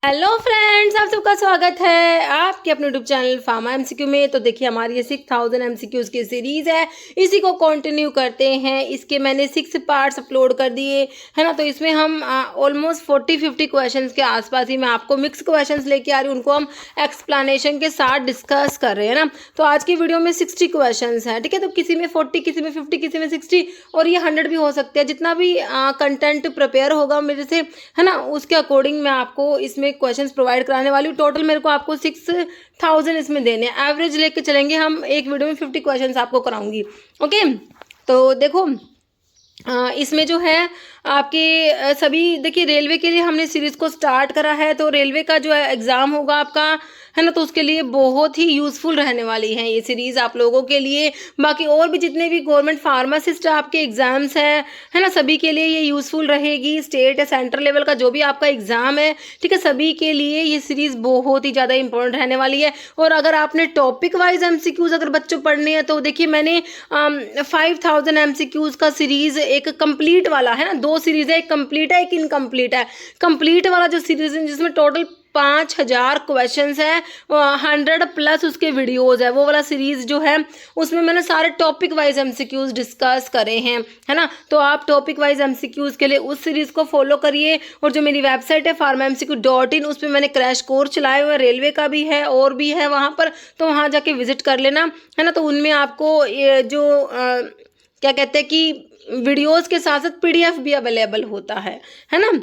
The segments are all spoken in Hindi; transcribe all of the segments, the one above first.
हेलो फ्रेंड्स, आप सबका स्वागत है आपके अपने यूट्यूब चैनल फार्मा एमसीक्यू में। तो देखिए, हमारी ये 6000 एमसीक्यूज की सीरीज है, इसी को कंटिन्यू करते हैं। इसके मैंने 6 पार्ट्स अपलोड कर दिए है ना। तो इसमें हम ऑलमोस्ट 40-50 क्वेश्चंस के आसपास ही मैं आपको मिक्स क्वेश्चंस लेके आ रही हूँ, उनको हम एक्सप्लेनेशन के साथ डिस्कस कर रहे हैं ना। तो आज की वीडियो में 60 क्वेश्चंस हैं, ठीक है। तो किसी में 40, किसी में 50, किसी में 60 और ये 100 भी हो सकते हैं। जितना भी कंटेंट प्रिपेयर होगा मेरे से है ना, उसके अकॉर्डिंग मैं आपको इसमें क्वेश्चंस प्रोवाइड कराने वाली हूँ। टोटल मेरे को आपको 6000 इसमें देने हैं। एवरेज लेके चलेंगे हम, एक वीडियो में 50 क्वेश्चंस आपको कराऊंगी। ओके, तो देखो इसमें जो है आपके सभी देखिए, रेलवे के लिए हमने सीरीज को स्टार्ट करा है। तो रेलवे का जो है एग्ज़ाम होगा आपका है ना, तो उसके लिए बहुत ही यूज़फुल रहने वाली है ये सीरीज़ आप लोगों के लिए। बाकी और भी जितने भी गवर्नमेंट फार्मासिस्ट आपके एग्ज़ाम्स हैं है ना, सभी के लिए ये यूज़फुल रहेगी। स्टेट या सेंट्रल लेवल का जो भी आपका एग्ज़ाम है, ठीक है, सभी के लिए ये सीरीज़ बहुत ही ज़्यादा इंपॉर्टेंट रहने वाली है। और अगर आपने टॉपिक वाइज एमसीक्यूज़ अगर बच्चों पढ़ने हैं, तो देखिए मैंने 5000 एमसीक्यूज़ का सीरीज़ एक कंप्लीट वाला है ना, दो सीरीज़ है, एक कंप्लीट है एक इनकम्प्लीट है। कंप्लीट वाला जो सीरीज़ है जिसमें टोटल 5000 क्वेश्चंस है, 100+ उसके वीडियोस है, वो वाला सीरीज जो है उसमें मैंने सारे टॉपिक वाइज एमसीक्यूज डिस्कस करे हैं है ना। तो आप टॉपिक वाइज एमसीक्यूज के लिए उस सीरीज को फॉलो करिए। और जो मेरी वेबसाइट है pharmamcq.in, उस पर मैंने क्रैश कोर्स चलाए हुए हैं, रेलवे का भी है और भी है वहाँ पर, तो वहाँ जाके विजिट कर लेना है ना। तो उनमें आपको ये जो क्या कहते हैं कि वीडियोस के साथ साथ पीडीएफ भी अवेलेबल होता है ना।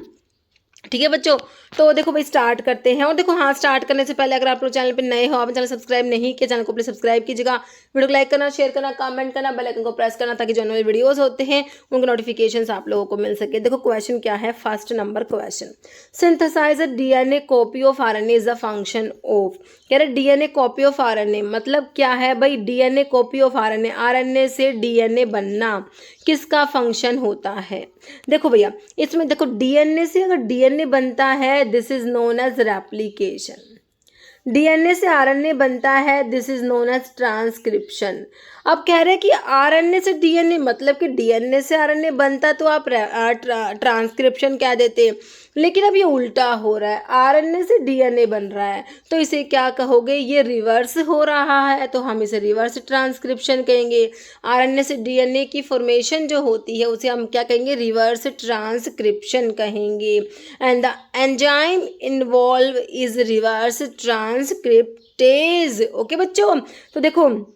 ठीक है बच्चों, तो देखो भाई स्टार्ट करते हैं। और देखो हाँ, स्टार्ट करने से पहले अगर आप लोग चैनल पे नए हो, आपने चैनल सब्सक्राइब नहीं किया, चैनल को प्लीज सब्सक्राइब कीजिएगा। वीडियो को लाइक करना, शेयर करना, कमेंट करना, बेल आइकन को प्रेस करना, ताकि जो नए वीडियोस होते हैं उनके नोटिफिकेशंस आप लोगों को मिल सके। देखो क्वेश्चन क्या है, first number question, synthesize DNA copy of RNA is the function of. कह रहे डीएनए कॉपी ऑफ आरएनए मतलब क्या है भाई, DNA copy of RNA, RNA से डीएनए बनना किसका फंक्शन होता है। देखो भैया, इसमें देखो डीएनए से अगर डीएनए बनता है, this is known as replication. DNA से आरएनए बनता है, this is known as transcription. अब कह रहे हैं कि आरएनए से डीएनए मतलब कि डीएनए से आरएनए बनता, तो आप ट्रांसक्रिप्शन कह देते। लेकिन अब ये उल्टा हो रहा है, आरएनए से डीएनए बन रहा है, तो इसे क्या कहोगे, ये रिवर्स हो रहा है, तो हम इसे रिवर्स ट्रांसक्रिप्शन कहेंगे। आरएनए से डीएनए की फॉर्मेशन जो होती है उसे हम क्या कहेंगे, रिवर्स ट्रांसक्रिप्शन कहेंगे। And the enzyme involve is reverse transcriptase. Okay बच्चों, तो देखो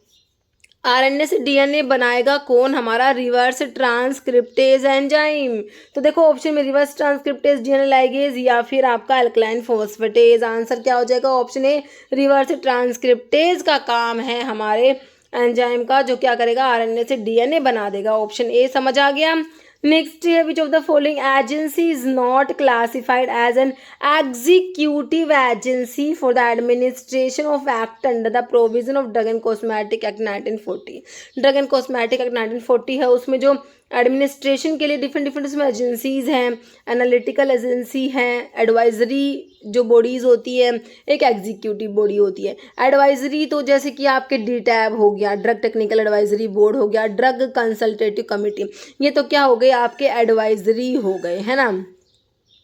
आरएनए से डीएनए बनाएगा कौन, हमारा रिवर्स ट्रांसक्रिप्टेज एंजाइम। तो देखो ऑप्शन में रिवर्स ट्रांसक्रिप्टेज डीएनए लाइगेज या फिर आपका अल्कलाइन फॉस्फेटेज। आंसर क्या हो जाएगा, ऑप्शन ए रिवर्स ट्रांसक्रिप्टेज का काम है हमारे एंजाइम का, जो क्या करेगा, आरएनए से डीएनए बना देगा। ऑप्शन ए समझ आ गया। नेक्स्ट है, which of the following agency is not classified as an executive agency for the administration of act under the provision of drug and cosmetic act 1940। Drug and cosmetic act 1940 है, उसमें जो एडमिनिस्ट्रेशन के लिए डिफरेंट डिफरेंट उसमें एजेंसीज हैं, एनालिटिकल एजेंसी हैं, एडवाइजरी जो बॉडीज़ होती है, एक एग्जीक्यूटिव बॉडी होती है। एडवाइजरी तो जैसे कि आपके डीटैब हो गया, ड्रग टेक्निकल एडवाइजरी बोर्ड हो गया, ड्रग कंसल्टेटिव कमेटी, ये तो क्या हो गए आपके एडवाइजरी हो गए है ना।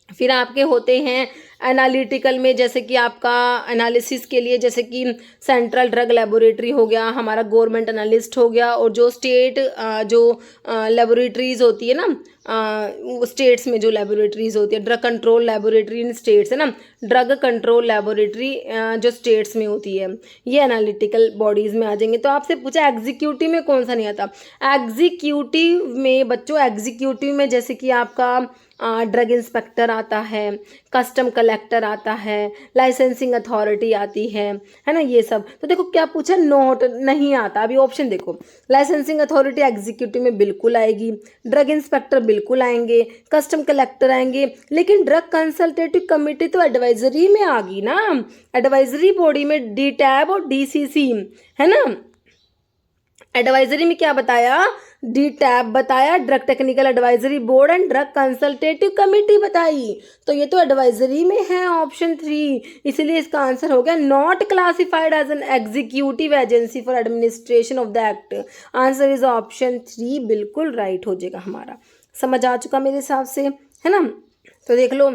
फिर आपके होते हैं एनालिटिकल में, जैसे कि आपका एनालिसिस के लिए जैसे कि सेंट्रल ड्रग लेबोरेटरी हो गया, हमारा गवर्नमेंट एनालिस्ट हो गया, और जो स्टेट जो लेबोरेटरीज होती है ना, स्टेट्स में जो लेबोरेटरीज होती है, drug control laboratory in states है ना, ड्रग कंट्रोल लेबोरेटरी जो स्टेट्स में होती है, ये एनालिटिकल बॉडीज में आ जाएंगे। तो आपसे पूछा एग्जीक्यूटिव में कौन सा नहीं आता। एग्जीक्यूटिव में बच्चों, एग्जीक्यूटिव में जैसे कि आपका ड्रग इंस्पेक्टर आता है, कस्टम कलेक्टर आता है, लाइसेंसिंग अथॉरिटी आती है ना, ये सब। तो देखो क्या पूछा, नोट नहीं आता। अभी ऑप्शन देखो, लाइसेंसिंग अथॉरिटी एग्जीक्यूटिव में बिल्कुल आएगी, ड्रग इंस्पेक्टर बिल्कुल आएंगे, कस्टम कलेक्टर आएंगे, लेकिन ड्रग कंसल्टेटिव कमेटी तो एडवाइजरी में आ गई ना। एडवाइजरी बॉडी में डीटैब और डीसीसी है ना। एडवाइजरी में क्या बताया, डी टैब बताया, drug technical advisory board and drug consultative committee बताई। तो ये तो एडवाइजरी में है, ऑप्शन 3, इसलिए इसका आंसर हो गया not classified as an executive agency for administration of the act. Answer is option 3, बिल्कुल राइट हो जाएगा हमारा। समझ आ चुका मेरे हिसाब से है ना। तो देख लो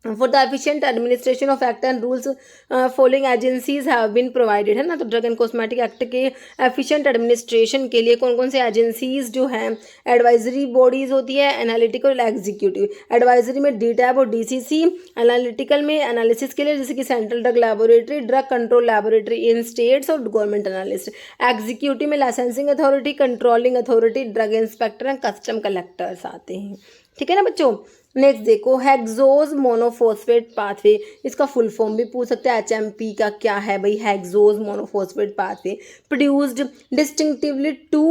for the efficient administration of act and rules following agencies have been provided, है ना। तो ड्रग एंड कॉस्मेटिक एक्ट के एफिशिएंट एडमिनिस्ट्रेशन के लिए कौन कौन से एजेंसीज जो हैं, एडवाइजरी बॉडीज होती है, एनालिटिकल और एग्जीक्यूटिव। एडवाइजरी में डीटैब और डीसीसी, एनालिटिकल में एनालिसिस के लिए जैसे कि central drug laboratory, drug control laboratory in states और गवर्नमेंट एनालिस्ट। एग्जीक्यूटिव में licensing authority, controlling authority, drug inspector and custom collectors आते हैं, ठीक है ना बच्चों। नेक्स्ट देखो, हेक्सोज मोनोफॉस्फेट पाथवे, इसका फुल फॉर्म भी पूछ सकते हैं। एचएमपी का क्या है भाई, hexose monophosphate pathway produced distinctively two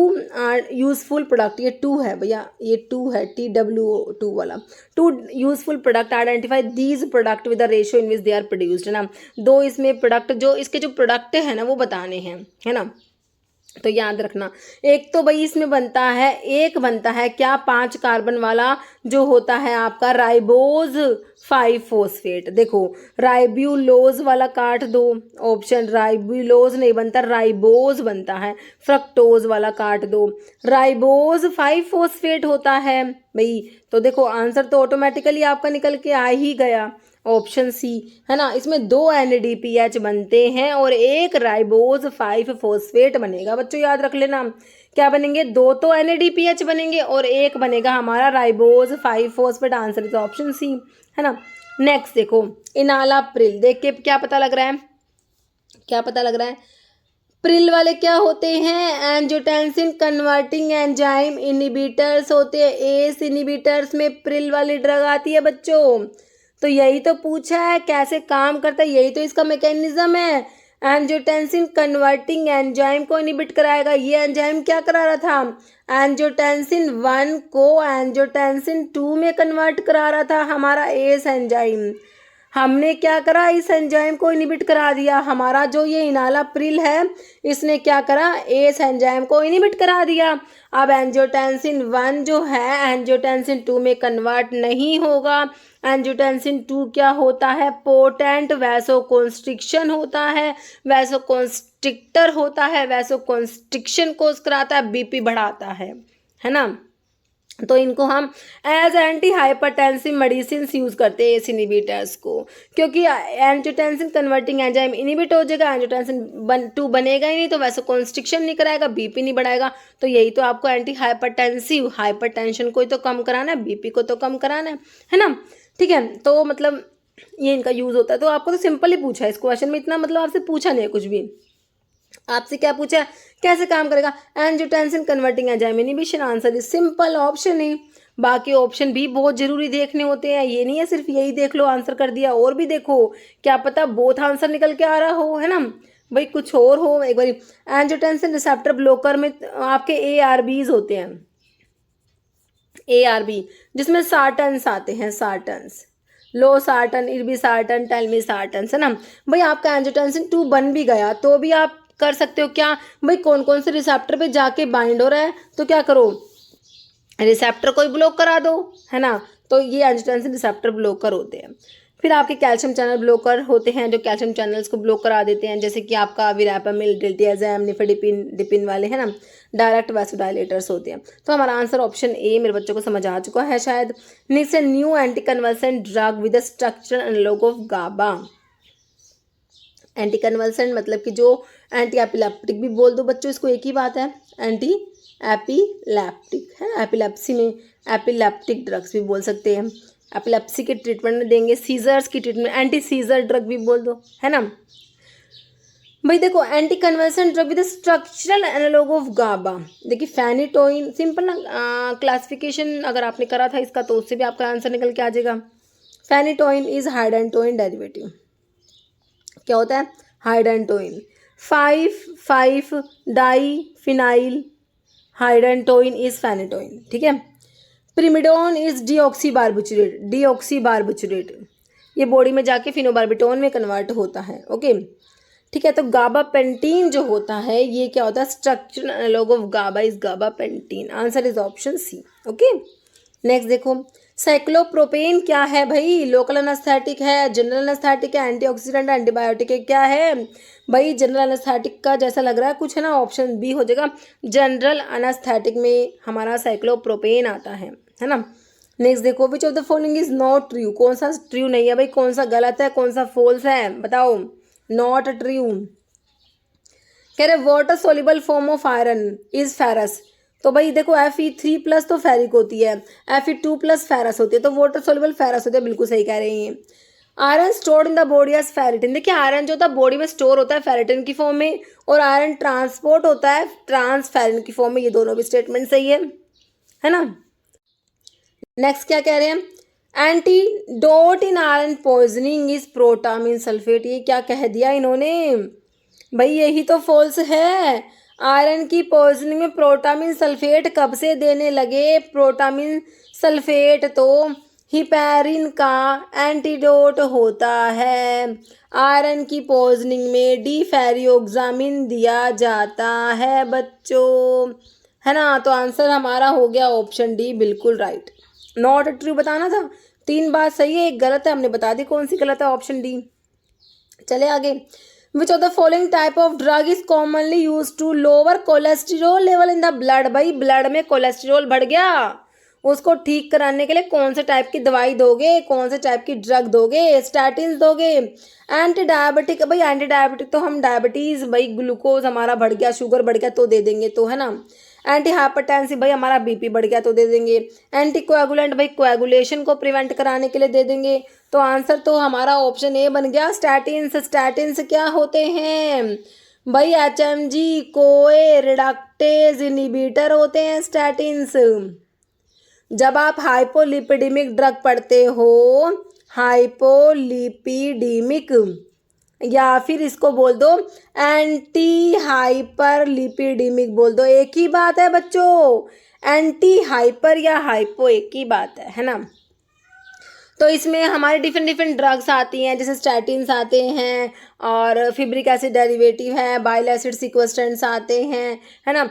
useful product, ये टू है भैया, ये टू है, TW2 वाला, two useful product identify these product with the ratio in which they are produced, है ना। दो इसमें प्रोडक्ट, जो इसके जो प्रोडक्ट है ना वो बताने हैं, है ना। तो याद रखना, एक तो भाई इसमें बनता है, एक बनता है क्या, 5 कार्बन वाला जो होता है आपका राइबोज 5 फॉस्फेट। देखो राइब्यूलोज वाला काट दो, ऑप्शन राइब्यूलोज नहीं बनता, राइबोज बनता है। फ्रक्टोज वाला काट दो, राइबोज 5 फॉस्फेट होता है भाई। तो देखो आंसर तो ऑटोमेटिकली आपका निकल के आ ही गया, ऑप्शन सी, है ना। इसमें 2 NADPH बनते हैं और एक राइबोज 5 फॉस्फेट बनेगा। बच्चों याद रख लेना, क्या बनेंगे, 2 तो NADPH बनेंगे और एक बनेगा हमारा ribose 5 phosphate. Answer is option C, है ना। नेक्स्ट देखो, इनालाप्रिल, देख के क्या पता लग रहा है, क्या पता लग रहा है, प्रिल वाले क्या होते हैं, एंजियोटेंसिन कन्वर्टिंग एंजाइम इनिबिटर्स होते हैं। एस इनिबिटर्स में प्रिल वाली ड्रग आती है बच्चों। तो यही तो पूछा है कैसे काम करता है, यही तो इसका मैकेनिज्म है। एंजियोटेंसिन कन्वर्टिंग एंजाइम को इनिबिट कराएगा। ये एंजाइम क्या करा रहा था, एंजियोटेंसिन 1 को एंजियोटेंसिन 2 में कन्वर्ट करा रहा था हमारा एस एंजाइम। हमने क्या करा, इस एंजाइम को इनिबिट करा दिया। हमारा जो ये इनालाप्रिल है इसने क्या करा, एस एंजाइम को इनिबिट करा दिया। अब एंजियोटेंसिन 1 जो है एंजियोटेंसिन 2 में कन्वर्ट नहीं होगा। एंजियोटेंसिन 2 क्या होता है, पोटेंट वैसोकॉन्स्ट्रिक्शन होता है, वैसोकॉन्स्ट्रिक्टर होता है, वैसोकॉन्स्ट्रिक्शन कोज कराता है, बीपी बढ़ाता है ना। तो इनको हम as anti hypertensive medicine use करते हैं इस इनिबिटर्स को, क्योंकि एंजियोटेंसिन कन्वर्टिंग एंजाइम इनिबिट हो जाएगा, एंजियोटेंसिन 2 बनेगा ही नहीं, तो वैसे कॉन्स्ट्रिक्शन नहीं कराएगा, बीपी नहीं बढ़ाएगा। तो यही तो आपको एंटी हाइपरटेंसिव, हाइपरटेंशन को ही तो कम कराना है, बीपी को तो कम कराना है ना, ठीक है। तो मतलब ये इनका यूज़ होता है। तो आपको तो सिंपल ही पूछा है इस क्वेश्चन में, इतना मतलब आपसे पूछा नहीं है कुछ भी। आपसे क्या पूछा है, कैसे काम करेगा, angiotensin converting enzyme inhibition. Answer is simple, option है। बाकी ऑप्शन भी बहुत जरूरी देखने होते हैं, ये नहीं है सिर्फ यही देख लो आंसर कर दिया, और भी देखो, क्या पता बोथ आंसर निकल के आ रहा हो, है ना भाई, कुछ और हो। एक बार एंजियोटेंसिन रिसेप्टर ब्लॉकर में आपके ARBs होते हैं, ARB जिसमें सार्टन्स आते हैं, सार्टन्स, लो सार्टन, इर्बिसार्टन, टेलमिसार्टन, है ना भाई। आपका एंजियोटेंसिन 2 बन भी गया तो भी आप कर सकते हो क्या भाई, कौन कौन से रिसेप्टर पे जाके बाइंड हो रहा है, तो क्या करो, रिसेप्टर को ही ब्लॉक करा दो, है ना। तो ये एंजियोटेंसिन रिसेप्टर ब्लॉकर होते हैं। फिर आपके कैल्शियम चैनल ब्लॉकर होते हैं जो कैल्शियम चैनल्स को ब्लॉक करा देते हैं, जैसे कि आपका विरापामिल, डिल्टियाज़ैम, निफेडिपिन वाले, है ना, डायरेक्ट वैसोडाइलेटर्स होते हैं। तो हमारा आंसर ऑप्शन ए मेरे बच्चों को समझ आ चुका है शायद। नेक्स्ट है new anti convulsant drug with structural analog of GABA. Anti convulsant मतलब कि जो एंटी एपिलेप्टिक भी बोल दो बच्चों, इसको एक ही बात है, एंटी एपिलेप्टिक, है ना। एपिलेप्सी में एपिलेप्टिक ड्रग्स भी बोल सकते हैं, एपिलेप्सी के ट्रीटमेंट में देंगे, सीजर्स की ट्रीटमेंट, एंटी सीजर ड्रग भी बोल दो, है ना भाई। देखो anti convulsant drug with structural analog of GABA, देखिए फेनिटोइन, सिंपल ना, क्लासिफिकेशन अगर आपने करा था इसका तो उससे भी आपका आंसर निकल के आ जाएगा। फेनिटोइन इज हाइडेंटोइन डेरिवेटिव, क्या होता है, hydantoin. 5,5 di phenyl hydantoin is phenytoin, ठीक है। प्रिमिडोन इज डीऑक्सीबारबिचुरेट, डीऑक्सीबारबिचुरेट ये बॉडी में जाके फिनोबार्बिटोन में कन्वर्ट होता है, ओके, ठीक है। तो गाबापेंटीन जो होता है ये क्या होता है, structural analog of GABA is gabapentin. Answer is option C, okay. Next देखो, साइक्लोप्रोपेन क्या है भाई, लोकल एनेस्थेटिक है, जनरल एनेस्थेटिक है, एंटीऑक्सीडेंट, एंटीबायोटिक है, क्या है भाई, जनरल एनेस्थेटिक का जैसा लग रहा है कुछ, है ना, ऑप्शन बी हो जाएगा। जनरल एनेस्थेटिक में हमारा साइक्लोप्रोपेन आता है ना। नेक्स्ट देखो, which of the following is not true, कौन सा ट्रू नहीं है भाई, कौन सा गलत है, कौन सा फॉल्स है, बताओ। Not true. कह रहे water soluble form of iron is ferrous, तो भाई देखो Fe3+ तो फेरिक होती है, Fe2+ फेरस होती है, तो वाटर सोल्यूबल फेरस होती है, बिल्कुल सही कह रही हैं। Iron stored in the body as ferritin, देखिए आयरन जो होता है बॉडी में स्टोर होता है फेरिटिन की फॉर्म में, और आयरन ट्रांसपोर्ट होता है ट्रांसफेरिन की फॉर्म में, ये दोनों भी स्टेटमेंट सही है ना। नेक्स्ट क्या कह रहे हैं, antidote in iron poisoning is protamine sulphate, ये क्या कह दिया इन्होंने भाई, यही तो फॉल्स है। आयरन की पॉइजनिंग में प्रोटामिन सल्फेट कब से देने लगे, प्रोटामिन सल्फेट तो हिपैरिन का एंटीडोट होता है। आयरन की पॉइजनिंग में डीफेरियोक्सामिन दिया जाता है बच्चों, है ना। तो आंसर हमारा हो गया ऑप्शन डी, बिल्कुल राइट। नॉट ट्रू बताना था, 3 बात सही है, एक गलत है, हमने बता दी कौन सी गलत है, ऑप्शन डी। चले आगे, which of the following type of drug is commonly use to lower cholesterol level in the blood, भाई ब्लड में कोलेस्ट्रॉल बढ़ गया, उसको ठीक कराने के लिए कौन से टाइप की दवाई दोगे, कौन से टाइप की ड्रग दोगे, स्टैटिन दोगे, एंटी डायबिटिक, भाई एंटी डायबिटिक तो हम डायबिटीज़, भाई ग्लूकोज हमारा बढ़ गया, शुगर बढ़ गया तो दे देंगे, तो है ना। एंटी हाइपरटेंसिव, भाई हमारा बीपी बढ़ गया तो दे देंगे। एंटी कोएगुलेंट, भाई कोएगुलेशन को प्रिवेंट कराने के लिए दे देंगे। तो आंसर तो हमारा ऑप्शन ए बन गया, स्टैटिन्स। स्टैटिन्स क्या होते हैं भाई, HMG कोए रिडक्टेज इनिबिटर होते हैं स्टैटिन्स। जब आप हाइपोलिपिडेमिक ड्रग पढ़ते हो, हाइपोलिपिडेमिक, या फिर इसको बोल दो एंटी हाइपरलिपिडेमिक बोल दो, एक ही बात है बच्चों, एंटी हाइपर या हाइपो एक ही बात है ना। तो इसमें हमारे डिफरेंट डिफरेंट ड्रग्स आती हैं, जैसे स्टैटिन्स आते हैं, और फिब्रिक एसिड डेरिवेटिव है, बाइल एसिड सिक्वेस्टेंट्स आते हैं, है ना।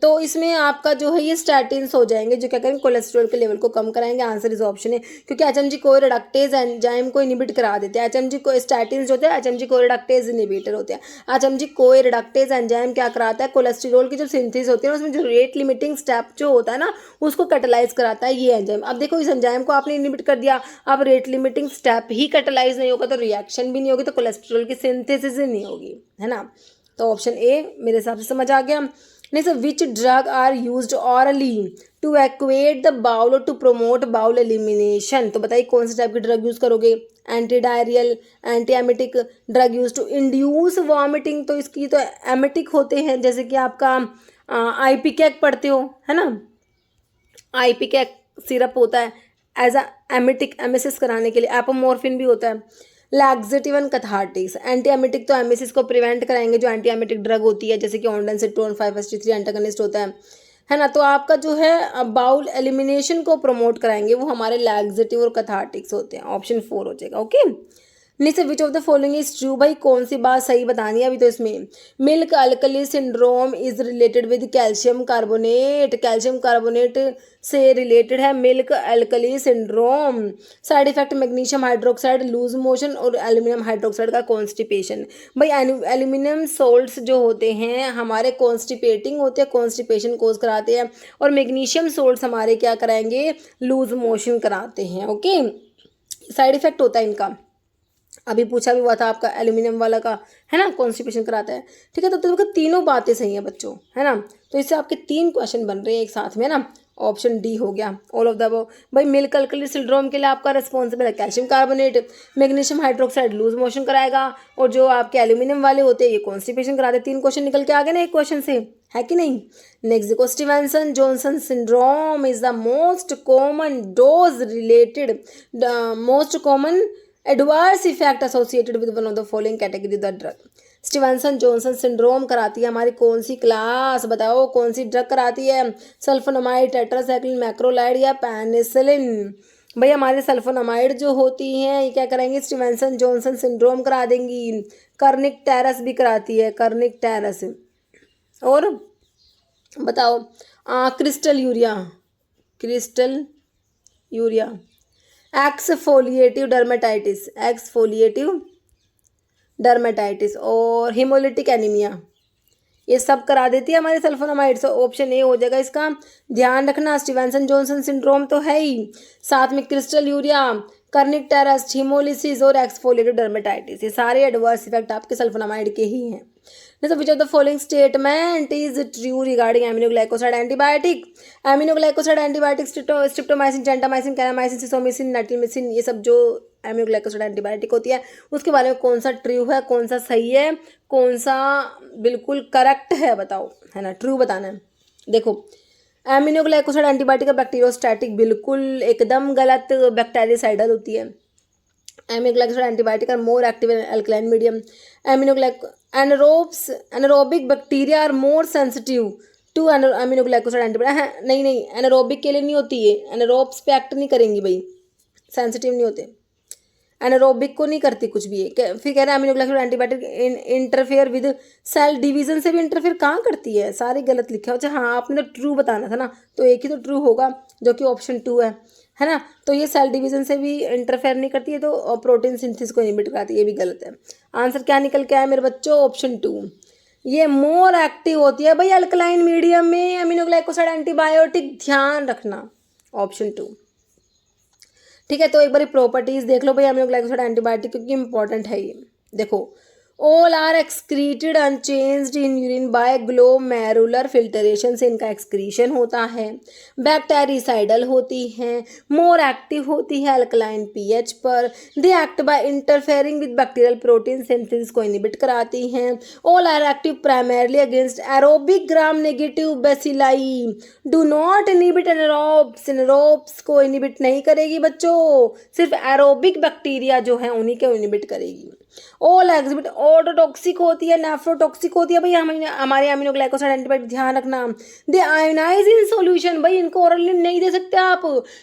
तो इसमें आपका जो है ये स्टैटिन्स हो जाएंगे, जो क्या करेंगे कोलेस्ट्रॉल के लेवल को कम कराएंगे। आंसर इस ऑप्शन है, क्योंकि HMG को रिडक्टेज एंजाइम को इनिबिट करा देते हैं। HMG को स्टैटिन्स जो होते हैं HMG को रिडक्टेज इनिबिटर होते हैं। HMG को रिडक्टेज एंजाइम क्या कराता है, कोलेस्ट्रॉल की जो सिंथेसिस होती है उसमें जो रेट लिमिटिंग स्टेप जो होता है ना, उसको कैटालाइज कराता है ये एंजाइम। अब देखो इस एंजाइम को आपने इनिबिट कर दिया, अब रेट लिमिटिंग स्टेप ही कैटालाइज नहीं होगा तो रिएक्शन भी नहीं होगी, तो कोलेस्ट्रॉल की सिंथेसिस ही नहीं होगी, है ना। तो ऑप्शन ए मेरे हिसाब से समझ आ गया। Next, which drug are used orally to evacuate the bowel और टू प्रोमोट बाउल एलिमिनेशन, तो बताइए कौन से टाइप की ड्रग यूज करोगे, anti diarrhoeal, anti emetic, drug use to induce vomiting, तो इसकी तो एमिटिक होते हैं, जैसे कि आपका आईपीकैक पढ़ते हो, है ना, आईपीकैक सिरप होता है एज अ एमिटिक, एमिसिस कराने के लिए। एपोमोर्फिन भी होता है। Laxative and cathartics, anti emetic तो एमिसिस को प्रिवेंट कराएंगे, जो एंटी एमिटिक ड्रग होती है, जैसे कि ऑन्डेंसेट्रोन 5-HT3 एंटागनिस्ट होता है ना। तो आपका जो है बाउल एलिमिनेशन को प्रमोट कराएंगे, वो हमारे लैक्सेटिव और कैथार्टिक्स होते हैं। ऑप्शन 4 हो जाएगा, ओके। नीचे विच of the following is true, भाई कौन सी बात सही बतानी है अभी तो इसमें। Milk alkali syndrome is related with calcium carbonate, calcium carbonate से रिलेटेड है milk alkali syndrome. Side effect magnesium hydroxide, loose motion, और एल्यूमिनियम हाइड्रोक्साइड का कॉन्स्टिपेशन। भाई एल्यूमिनियम सोल्ट्स जो होते हैं हमारे कॉन्स्टिपेटिंग होते हैं, कॉन्स्टिपेशन कोज कराते हैं, और मैग्नीशियम सोल्ट्स हमारे क्या कराएंगे, लूज मोशन कराते हैं, ओके। साइड इफेक्ट होता है इनका, अभी पूछा भी हुआ था आपका एल्यूमिनियम वाला का, है ना, कॉन्स्टिपेशन कराता है, ठीक है। तो तुमको तीनों बातें सही हैं बच्चों, है ना। तो इससे आपके 3 क्वेश्चन बन रहे हैं एक साथ में ना। ऑप्शन डी हो गया, ऑल ऑफ द अबव। भाई मिल्क अल्कली सिंड्रोम के लिए आपका रिस्पॉन्सिबल है calcium carbonate, magnesium hydroxide loose motion कराएगा, और जो आपके एल्यूमिनियम वाले होते हैं ये कॉन्स्टिपेशन कराते हैं। 3 क्वेश्चन निकल के आ गए ना एक क्वेश्चन से, है कि नहीं। नेक्स्ट देखो, Stevenson Johnson syndrome is the most common dose related, most common adverse effect associated with one of the following category the drug. Stevenson Johnson syndrome कराती है हमारी कौन सी क्लास, बताओ कौन सी ड्रग कराती है, सल्फोनामाइड, टेट्रासाइक्लिन, मैक्रोलाइड या पेनिसिलिन। भाई हमारे सल्फोनामाइड जो होती हैं ये क्या कराएंगे, स्टीवेंसन जॉनसन सिंड्रोम करा देंगी। कर्निक टेरस भी कराती है, कर्निक टेरस। और बताओ crystalluria, crystalluria. Exfoliative dermatitis, exfoliative dermatitis, और हिमोलिटिक एनीमिया, ये सब करा देती है हमारे सल्फोनामाइड। सो ऑप्शन ए हो जाएगा इसका। ध्यान रखना, स्टीवेंसन जॉनसन सिंड्रोम तो है ही, साथ में crystalluria, kernicterus, haemolysis और एक्सफोलिएटिव डर्मेटाइटिस, ये सारे एडवर्स इफेक्ट आपके सल्फोनामाइड के ही हैं। तो which of the following statement is true regarding aminoglycoside antibiotic? Aminoglycoside antibiotic streptomycin, gentamicin, kanamycin, sisomicin, nitromycin, ये सब जो एमिनोग्लाइकोसाइड एंटीबायोटिक होती है उसके बारे में कौन सा ट्रू है, कौन सा सही है, कौन सा बिल्कुल करेक्ट है, बताओ, है ना, ट्रू बताना है। देखो, एमिनोग्लाइकोसाइड एंटीबायोटिक बैक्टीरियोस्टैटिक, बिल्कुल एकदम गलत, बैक्टीरियासाइडल होती है। Aminoglycoside antibiotic are more active in alkaline medium. Anaerobic bacteria are more sensitive to aminoglycoside antibiotic. नहीं, एनारोबिक के लिए नहीं होती है, एनारोब्स पे एक्ट नहीं करेंगी भाई, सेंसिटिव नहीं होते, एनारोबिक को नहीं करती कुछ भी। फिर कह रहे हैं aminoglycoside antibiotic interfere with cell division से भी इंटरफेयर कहाँ करती है, सारे गलत लिखे हो। अच्छा हाँ, आपने तो ट्रू बताना था ना, तो एक ही तो ट्रू होगा जो कि ऑप्शन 2 है ना। तो ये सेल डिवीजन से भी इंटरफेयर नहीं करती है, तो प्रोटीन सिंथेसिस को इनहिबिट कराती है, ये भी गलत है। आंसर क्या निकल के आया मेरे बच्चों? ऑप्शन 2, ये मोर एक्टिव होती है भाई अल्कलाइन मीडियम में एमिनोग्लाइकोसाइड एंटीबायोटिक, ध्यान रखना, ऑप्शन 2। ठीक है, तो एक बार प्रॉपर्टीज देख लो भाई एमिनोग्लाइकोसाइड एंटीबायोटिक, क्योंकि इंपॉर्टेंट है ये। देखो, all are excreted unchanged in urine by glomerular filtration से इनका एक्सक्रीशन होता है, बैक्टीरिसाइडल होती हैं, मोर एक्टिव होती है अल्कलाइन पीएच पर, they act by interfering with bacterial protein synthesis को इनहिबिट कराती हैं, all are active primarily against aerobic gram negative bacilli, do not inhibit anaerobes, anaerobes को इनहिबिट नहीं करेगी बच्चों, सिर्फ एरोबिक बैक्टीरिया जो है उन्हीं को इनहिबिट करेगी। ऑल एग्जिबिट ऑटोटॉक्सिक होती है, नेफ्रोटॉक्सिक होती है भाई हमारे एमिनोग्लाइकोसाइड एंटीबायोटिक, ध्यान रखना। दे आयोनाइज इन सॉल्यूशन, भाई इनको ओरली नहीं दे सकते आप,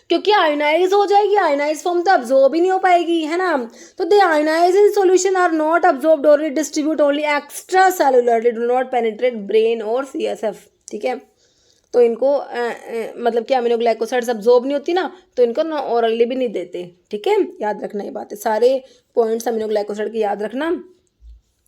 क्योंकि आयोनाइज हो जाएगी, आयोनाइज फॉर्म तो अब्जॉर्ब ही नहीं हो पाएगी, है ना। तो they ionise in solution are not absorbed और distribute only extracellularly, do not penetrate brain और सीएसएफ। ठीक है, तो इनको मतलब कि एमिनोग्लाइकोसाइड्स अब्जॉर्ब नहीं होती ना, तो इनको ना ओरली भी नहीं देते। ठीक है, याद रखना ये बात है, सारे पॉइंट्स एमिनोग्लाइकोसाइड के याद रखना।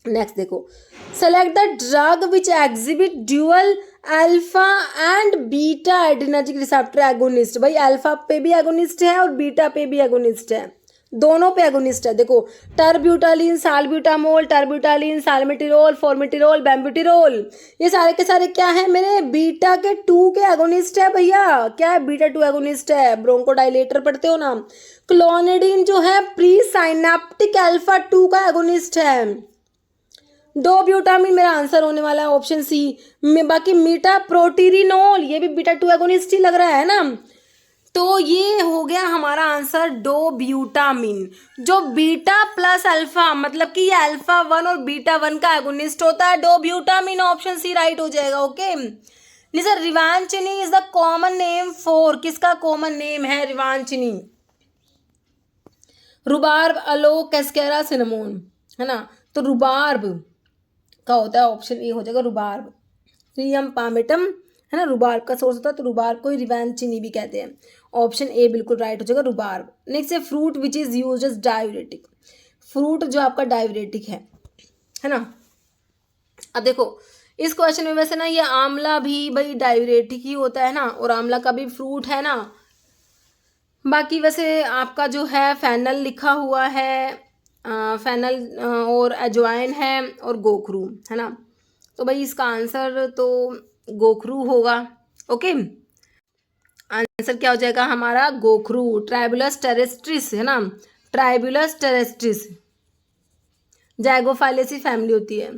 नेक्स्ट देखो, select the drug which exhibit dual alpha and beta adrenergic receptor agonist. भाई अल्फा पे भी एगोनिस्ट है और बीटा पे भी एगोनिस्ट है, दोनों पे एगोनिस्ट है। देखो, टर्ब्यूटालिन, साल्ब्यूटामोल, टर्ब्यूटालिन, साल्मेटिरोल, फॉर्मेटिरोल, बेम्ब्यूटिरोल, ये सारे के सारे क्या है मेरे? बीटा के 2 के एगोनिस्ट है भैया। क्या है? बीटा 2 एगोनिस्ट है, ब्रोंकोडाइलेटर पढ़ते हो ना। क्लोनिडीन जो है प्री साइनेप्टिक अल्फा 2 का एगोनिस्ट है। डोब्यूटामिन मेरा आंसर होने वाला है ऑप्शन सी। बाकी मीटा प्रोटीरिनोल, ये भी बीटा 2 एगोनिस्ट ही लग रहा है ना। तो ये हो गया हमारा आंसर डोब्यूटामिन, जो बीटा प्लस अल्फा, मतलब कि ये अल्फा 1 और बीटा 1 का एगोनिस्ट होता है। डोब्यूटामिन ऑप्शन सी राइट हो जाएगा। ओके नहीं सर, रिवांचिनी is the common name for, किसका कॉमन नेम है रिवांचिनी? रुबार्ब, अलो, कैस्केरा, सिनेमोन, है ना। तो रुबार्ब का होता है ऑप्शन ए हो जाएगा, रुबार्ब। रियम पामेटम, है ना, रुबार्ब का सोर्स होता है, तो रुबार्ब को रिवांचिनी भी कहते हैं। ऑप्शन ए बिल्कुल राइट हो जाएगा, रुबार्ब। नेक्स्ट है fruit which is used as diuretic, fruit जो आपका डायूरेटिक है ना। अब देखो इस क्वेश्चन में वैसे ना ये आंवला भी भाई डायूरेटिक ही होता है ना, और आंवला का भी फ्रूट है ना। बाकी वैसे आपका जो है फेनल लिखा हुआ है, फेनल और अजवाइन है और गोखरू, है ना। तो भाई इसका आंसर तो गोखरू होगा। ओके, आंसर क्या हो जाएगा हमारा? गोखरू, ट्राइबुलस टेरेस्ट्रिस, है ना, ट्राइबुलस टेरेस्ट्रिस जाइगोफाइलेसी फैमिली होती है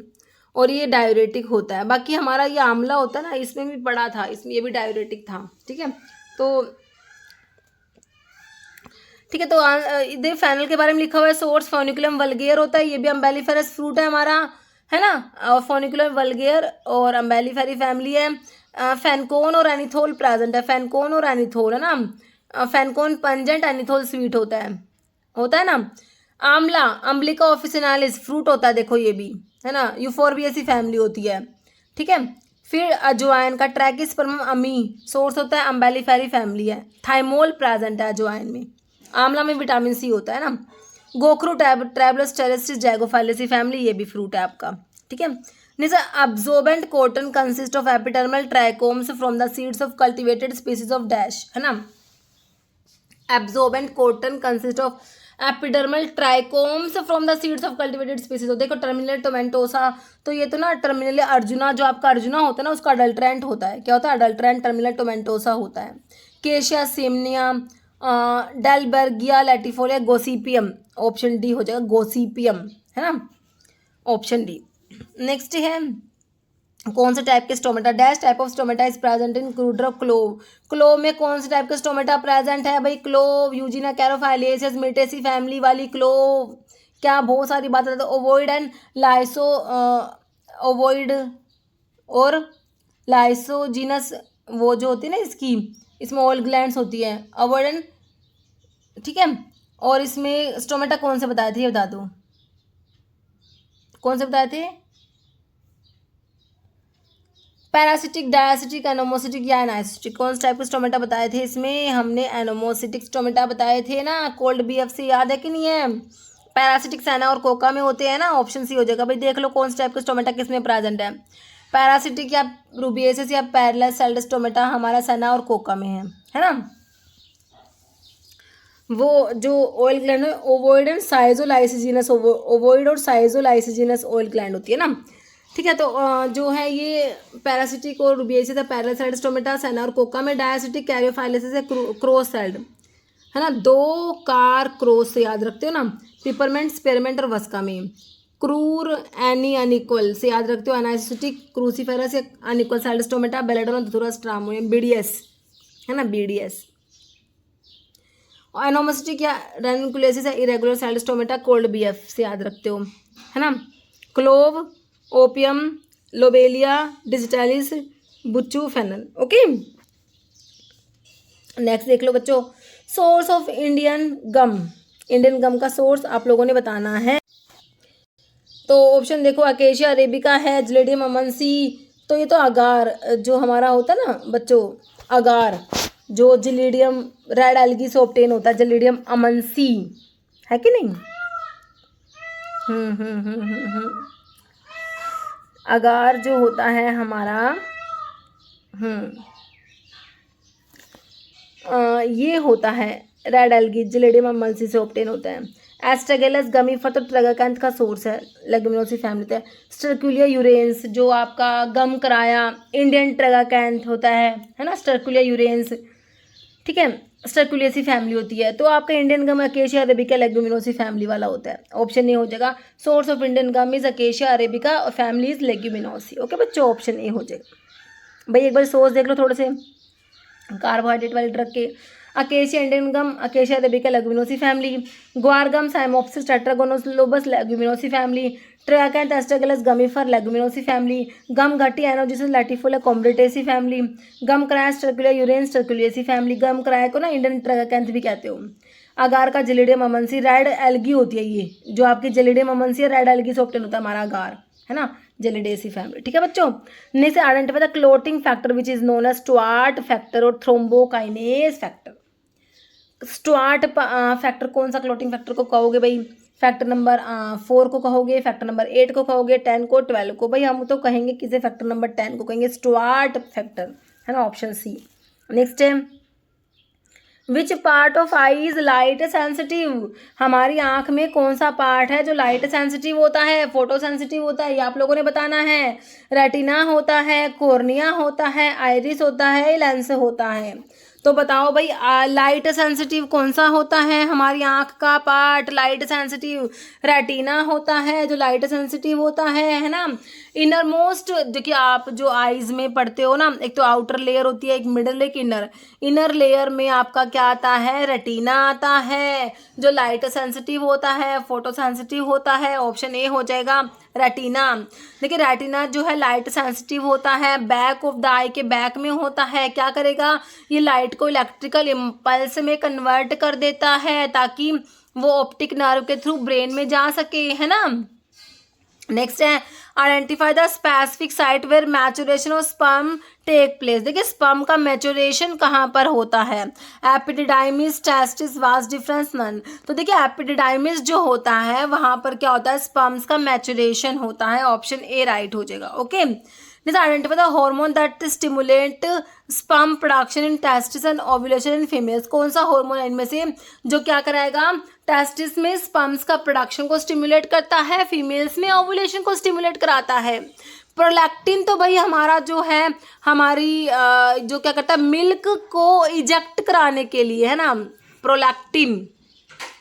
और ये डायूरेटिक होता है। बाकी हमारा ये आंवला होता है ना, इसमें भी पड़ा था, इसमें ये भी डायूरेटिक था। ठीक है, तो ठीक है, तो इधर फैनल के बारे में लिखा हुआ है सोर्स फोनिकुलम वल्गेयर होता है, ये भी अम्बेलिफेरस फ्रूट है हमारा, है ना। और फोनिकुलम वल्गेयर और अम्बेलिफेरी फैमिली है। फेनकोन और एनिथोल प्रेजेंट है, फेनकोन और एनिथोल, है ना। फेनकोन पंजेंट, एनिथोल स्वीट होता है ना। आंवला, अम्बलिका ऑफिसिनालिस फ्रूट होता है, देखो ये भी, है ना। यूफोर्बिएसी फैमिली होती है। ठीक है, फिर अजवाइन का ट्रैकिस्पर्मम अमी सोर्स होता है, अम्बेलिफेरी फैमिली है। थाइमोल प्रेजेंट है अजवाइन में। आंवला में विटामिन सी होता है ना। गोखरू ट्राइबुलस टेरेस्ट्रिस जाइगोफाइलेसी फैमिली, ये भी फ्रूट है आपका। ठीक है। Next, absorbent cotton consist of epidermal trichomes from the seeds of cultivated species of dash, है ना। Absorbent cotton consist of epidermal trichomes from the seeds of cultivated species. देखो टर्मिनल टोमेटोसा, तो ये तो ना टर्मिनल अर्जुना, जो आपका अर्जुना होता है ना उसका अडल्ट्रेंट होता है। क्या होता है? अडल्ट्रेंट टर्मिनल टोमेटोसा होता है। केशिया सेमनिया, डेलबर्गिया लैटिफोलिया, गोसिपियम, ऑप्शन डी हो जाएगा, गोसिपियम, है ना, ऑप्शन डी। नेक्स्ट है कौन से टाइप के stomata, dash type of stomata is present in cruder clove. Clove में कौन से टाइप के स्टोमेटा प्रेजेंट है भाई? क्लोव, यूजिना कैरोफाइलेसिस, मिटेसी फैमिली वाली क्लोव। क्या बहुत सारी बातें, ओवोइड एंड लाइसो, ओवोइड और लाइसोजिनस, वो जो होती है ना इसकी, इसमें ऑयल ग्लैंड्स होती है, ओवोइड एंड, ठीक है। और इसमें स्टोमेटा कौन से बताए थे ये बता दो, कौन से बताए थे? पैरासिटिक, डायसिटिक, एनोमोसिटिक या एनाइसिटिक, कौन से टाइप के स्टोमेटा बताए थे? इसमें हमने एनोमोसिटिक स्टोमेटा बताए थे ना, कोल्ड बीएफ से याद है कि नहीं है? पैरासिटिक सैना और कोका में होते हैं ना, ऑप्शन सी हो जाएगा भाई। देख लो कौन से टाइप के स्टोमेटा किसमें प्रेजेंट है। पैरासिटिक या रूबिएसिस या पैरेलल सेल्ड स्टोमेटा हमारा सैना और कोका में है ना। वो जो ऑयल ग्लैंड है ओवोइड एंड साइजोलाइसिजिनस, ओवोइड और साइजोलाइसिजिनस ऑयल ग्लैंड होती है ना, ठीक है। तो जो है ये पैरासिटिक और रूबिएसिस है पैरेलल सेल्ड स्टोमेटा, सैना और कोका में। डायसिटिक कैरियोफाइलेसिस है क्रॉस सेल्ड, है ना, 2 कार क्रॉस से याद रखते हो ना। पिपरमेंट, स्पेरमेंट और वस्का में। क्रूर, एनी, अनइक्वल से याद रखते हो। एनाइसिटिक, क्रूसीफेरस या अनइक्वल सेल्ड स्टोमेटा, बेलेडोन, धतूरा, स्ट्रामोनियम, बीडीएस, है ना, बीडीएस। एनोमोसिटिक या रेनिकुलेसिस या irregular celled stomata, cold BF से याद रखते हो, है ना। Clove, opium, lobelia, digitalis, buchu, fennel. Okay, next देख लो बच्चों, source of Indian gum. Indian gum का सोर्स आप लोगों ने बताना है। तो ऑप्शन देखो, अकेशिया अरेबिका है, जलेडियम अमनसी, तो ये तो अगार जो हमारा होता है ना बच्चों, अगार जो जलेडियम रेड एल्गी से ऑब्टेन होता है, जलेडियम अमनसी, है कि नहीं? अगार जो होता है हमारा, ये होता है रेड एल्गी, जलेडियम अमनसी से ऑब्टेन होता है। एस्ट्रेगेलस गमीफर तो ट्रगाकैंथ का सोर्स है, लेगुमिनोसी फैमिली होता है। स्टर्कुलिया यूरेंस जो आपका गम कराया इंडियन ट्रगाकैंथ होता है ना, स्टर्कुलिया यूरेंस, ठीक है, स्टर्कुलियसी फैमिली होती है। तो आपका Indian gum acacia arabica Leguminosae family वाला होता है, ऑप्शन ए हो जाएगा। Source of Indian gum is Acacia arabica और फैमिली इज लेग्यूमिनोसी। ओके बच्चों, ऑप्शन ए हो जाएगा भाई। एक बार सोर्स देख लो थोड़े से कार्बोहाइड्रेट वाले ड्रग के। Acacia Indian gum, acacia arabica Leguminosae family. Guar gum cyamopsis tetragonoloba leguminosae family. Tragacanth astragalus gummifer leguminosae family. Gum ghatti anogeissus latifolia combretaceae family. Gum karaya sterculia urens sterculiaceae family. Gum karaya को ना इंडियन ट्रैकेंथ भी कहते हो। अगार का जलेडियम अमनसी रेड एल्गी होती है, ये जो आपकी जलेडियम अमनसी है रेड एल्गी से ऑब्टेन होता है हमारा अगार, है ना, जेलिडेसी फैमिली, ठीक है बच्चों। Next identify the clotting factor which is known as Stuart factor और थ्रोम्बोकाइनेज फैक्टर। स्टुआर्ट फैक्टर कौन सा क्लोटिंग फैक्टर को कहोगे भाई? फैक्टर नंबर 4 को कहोगे, फैक्टर नंबर 8 को कहोगे, 10 को, 12 को? भाई हम तो कहेंगे किसे, फैक्टर नंबर 10 को कहेंगे, स्टुआर्ट फैक्टर, है ना, ऑप्शन सी। नेक्स्ट है which part of eye is light sensitive. हमारी आंख में कौन सा पार्ट है जो लाइट सेंसिटिव होता है, फोटो सेंसिटिव होता है, ये आप लोगों ने बताना है। रेटिना होता है, कॉर्निया होता है, आइरिस होता है, लेंस होता है। तो बताओ भाई लाइट सेंसिटिव कौन सा होता है? हमारी आंख का पार्ट लाइट सेंसिटिव रेटिना होता है जो लाइट सेंसिटिव होता है ना। इनर मोस्ट जो कि आप जो आईज में पढ़ते हो ना, एक तो आउटर लेयर होती है, एक मिडल, एक इनर। इनर लेयर में आपका क्या आता है? रेटिना आता है जो लाइट सेंसिटिव होता है, फोटो सेंसिटिव होता है, ऑप्शन ए हो जाएगा रेटिना। देखिए रेटिना जो है लाइट सेंसिटिव होता है, बैक ऑफ द आई के बैक में होता है। क्या करेगा? ये लाइट को इलेक्ट्रिकल इम्पल्स में कन्वर्ट कर देता है ताकि वो ऑप्टिक नर्व के थ्रू ब्रेन में जा सके, है ना। नेक्स्ट है identify the specific site where maturation of sperm take place. देखिए स्पर्म का मैचुरेशन कहाँ पर होता है, epididymis, testis, vas deferens, none. तो देखिए एपिडिडाइमिस जो होता है वहाँ पर क्या होता है, स्पर्म्स का मैचुरेशन होता है, ऑप्शन ए राइट हो जाएगा। Okay, next identify the hormone that stimulate sperm production in testis and ovulation in females. कौन सा हार्मोन है इनमें से जो क्या कराएगा, टेस्टिस में स्पर्म्स का प्रोडक्शन को स्टिमुलेट करता है, फीमेल्स में ओव्यूलेशन को स्टिमुलेट कराता है। प्रोलैक्टिन तो भाई हमारा जो है, हमारी जो क्या करता है, मिल्क को इजेक्ट कराने के लिए है ना, प्रोलैक्टिन।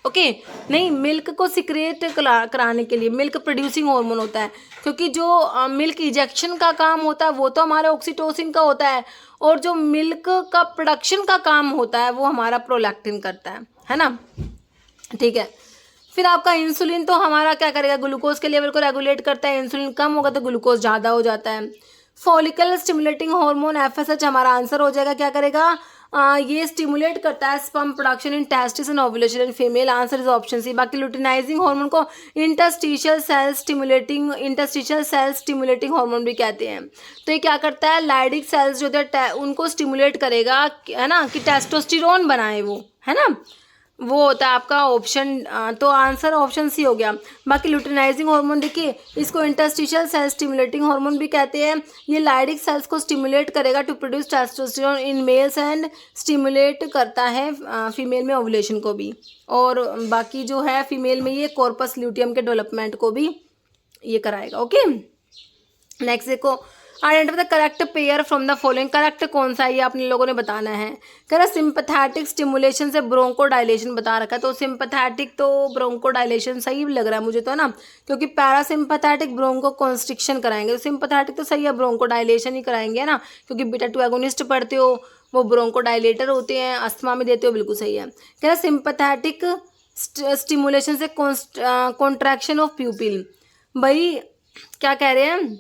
ओके नहीं, मिल्क को सिक्रेट कराने के लिए, मिल्क प्रोड्यूसिंग हार्मोन होता है, क्योंकि जो मिल्क इजेक्शन का काम होता है वो तो हमारे ऑक्सीटोसिन का होता है, और जो मिल्क का प्रोडक्शन का काम होता है वो हमारा प्रोलैक्टिन करता है ना। ठीक है, फिर आपका इंसुलिन तो हमारा क्या करेगा, ग्लूकोज के लेवल को रेगुलेट करता है, इंसुलिन कम होगा तो ग्लूकोज ज़्यादा हो जाता है। फॉलिकल स्टिमुलेटिंग हार्मोन एफएसएच हमारा आंसर हो जाएगा, क्या करेगा, ये स्टिमुलेट करता है sperm production in testis and ovulation in female, answer is option C. बाकी लुटिनाइजिंग हार्मोन को इंटरस्टिशियल सेल स्टिमुलेटिंग हार्मोन भी कहते हैं। तो ये क्या करता है, लाइडिक सेल्स जो होते हैं उनको स्टिमुलेट करेगा, है ना, कि टेस्टोस्टेरोन बनाए वो, है ना, वो होता है आपका ऑप्शन, तो आंसर ऑप्शन सी हो गया। बाकी लुटिनाइजिंग हार्मोन देखिए, इसको इंटरस्टिशियल सेल स्टिमुलेटिंग हार्मोन भी कहते हैं। ये लाइडिक सेल्स को स्टिमुलेट करेगा to produce testosterone in males and stimulate करता है फीमेल में ओव्यूलेशन को भी, और बाकी जो है फीमेल में ये कॉर्पस ल्यूटियम के डेवलपमेंट को भी ये कराएगा। ओके, नेक्स्ट देखो, identify the correct pair from the following. Correct कौन सा है ये आपने लोगों ने बताना है। कह रहा सिंपैथेटिक स्टिमुलेशन से ब्रोंकोडाइलेशन बता रखा है, तो सिंपैथेटिक तो ब्रोंकोडाइलेशन सही लग रहा है मुझे तो, है ना, क्योंकि पैरासिम्पैथेटिक ब्रोंको कॉन्स्ट्रिक्शन कराएंगे, तो सिंपैथेटिक तो सही है, ब्रोंकोडाइलेशन ही कराएंगे, है ना, क्योंकि बीटा 2 एगोनिस्ट पढ़ते हो, वो ब्रोंकोडाइलेटर होते हैं, अस्थमा में देते हो, बिल्कुल सही है। कह रहा सिंपैथेटिक स्टिमुलेशन से कॉन्ट्रैक्शन ऑफ प्यूपिल। भाई क्या कह रहे हैं,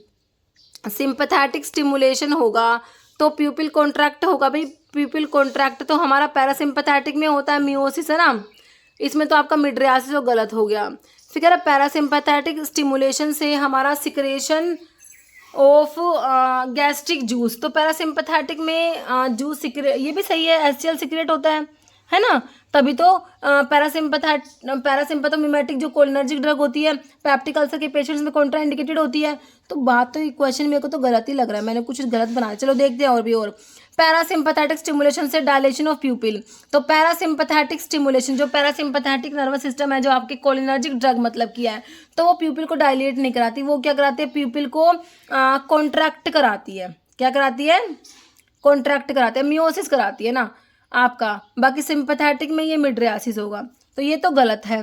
सिंपैथेटिक स्टिमुलेशन होगा तो प्यूपिल कॉन्ट्रैक्ट होगा। भाई प्यूपिल कॉन्ट्रैक्ट तो हमारा पैरासिम्पैथेटिक में होता है, मियोसिस, है ना, इसमें तो आपका मिड्रियासिस तो गलत हो गया। फिर कह रहा पैरासिम्पैथेटिक स्टिमुलेशन से हमारा सिक्रेशन ऑफ गैस्ट्रिक जूस, तो पैरासिम्पैथेटिक में जूस ये भी सही है, एचसीएल सिक्रेट होता है ना, तभी तो पैरासिम्पैथोमिमेटिक जो कोलिनर्जिक ड्रग होती है पेप्टिक अल्सर के पेशेंट्स में कॉन्ट्रा इंडिकेटेड होती है। तो बात तो क्वेश्चन मेरे को तो गलत ही लग रहा है, मैंने कुछ गलत बनाया। चलो देखते हैं और भी। और पैरासिम्पैथेटिक स्टिमुलेशन से डायलेशन ऑफ प्यूपिल, तो पैरासिम्पैथेटिक स्टिमुलेशन, जो पैरासिम्पैथेटिक नर्वस सिस्टम है जो आपके कोलिनर्जिक ड्रग मतलब किया है, तो वो प्यूपिल को डायलेट नहीं कराती, वो क्या कराती है, प्यूपिल को कॉन्ट्रैक्ट कराती है। क्या कराती है, कॉन्ट्रैक्ट कराती है, मियोसिस कराती है ना आपका। बाकी सिंपैथेटिक में ये मिड्रियासिस होगा, तो ये तो गलत है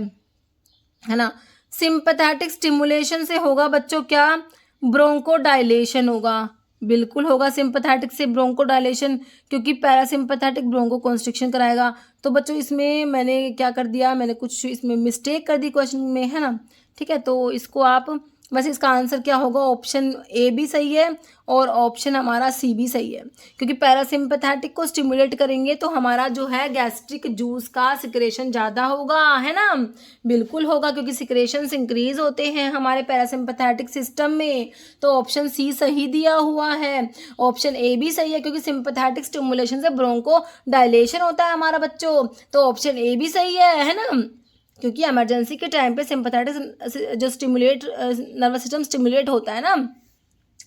ना। सिंपैथेटिक स्टिमुलेशन से होगा बच्चों क्या, ब्रोंकोडाइलेशन होगा, बिल्कुल होगा सिंपैथेटिक से ब्रोंकोडाइलेशन, क्योंकि पैरासिम्पैथेटिक ब्रोंको कॉन्स्ट्रिक्शन कराएगा। तो बच्चों इसमें मैंने क्या कर दिया, मैंने कुछ इसमें मिस्टेक कर दी क्वेश्चन में, है ना। ठीक है, तो इसको आप बस, इसका आंसर क्या होगा, ऑप्शन ए भी सही है और ऑप्शन हमारा सी भी सही है, क्योंकि पैरासिम्पैथेटिक को स्टिमुलेट करेंगे तो हमारा जो है गैस्ट्रिक जूस का सिक्रेशन ज़्यादा होगा, है ना, बिल्कुल होगा, क्योंकि सिक्रेशंस इंक्रीज होते हैं हमारे पैरासिम्पैथेटिक सिस्टम में। तो ऑप्शन सी सही दिया हुआ है, ऑप्शन ए भी सही है, क्योंकि सिंपैथेटिक स्टिमुलेशन से ब्रोंको डायलेशन होता है हमारा बच्चों, तो ऑप्शन ए भी सही है ना, क्योंकि इमरजेंसी के टाइम पे सिंपैथेटिक जो स्टिमुलेट नर्वस सिस्टम स्टिमुलेट होता है ना,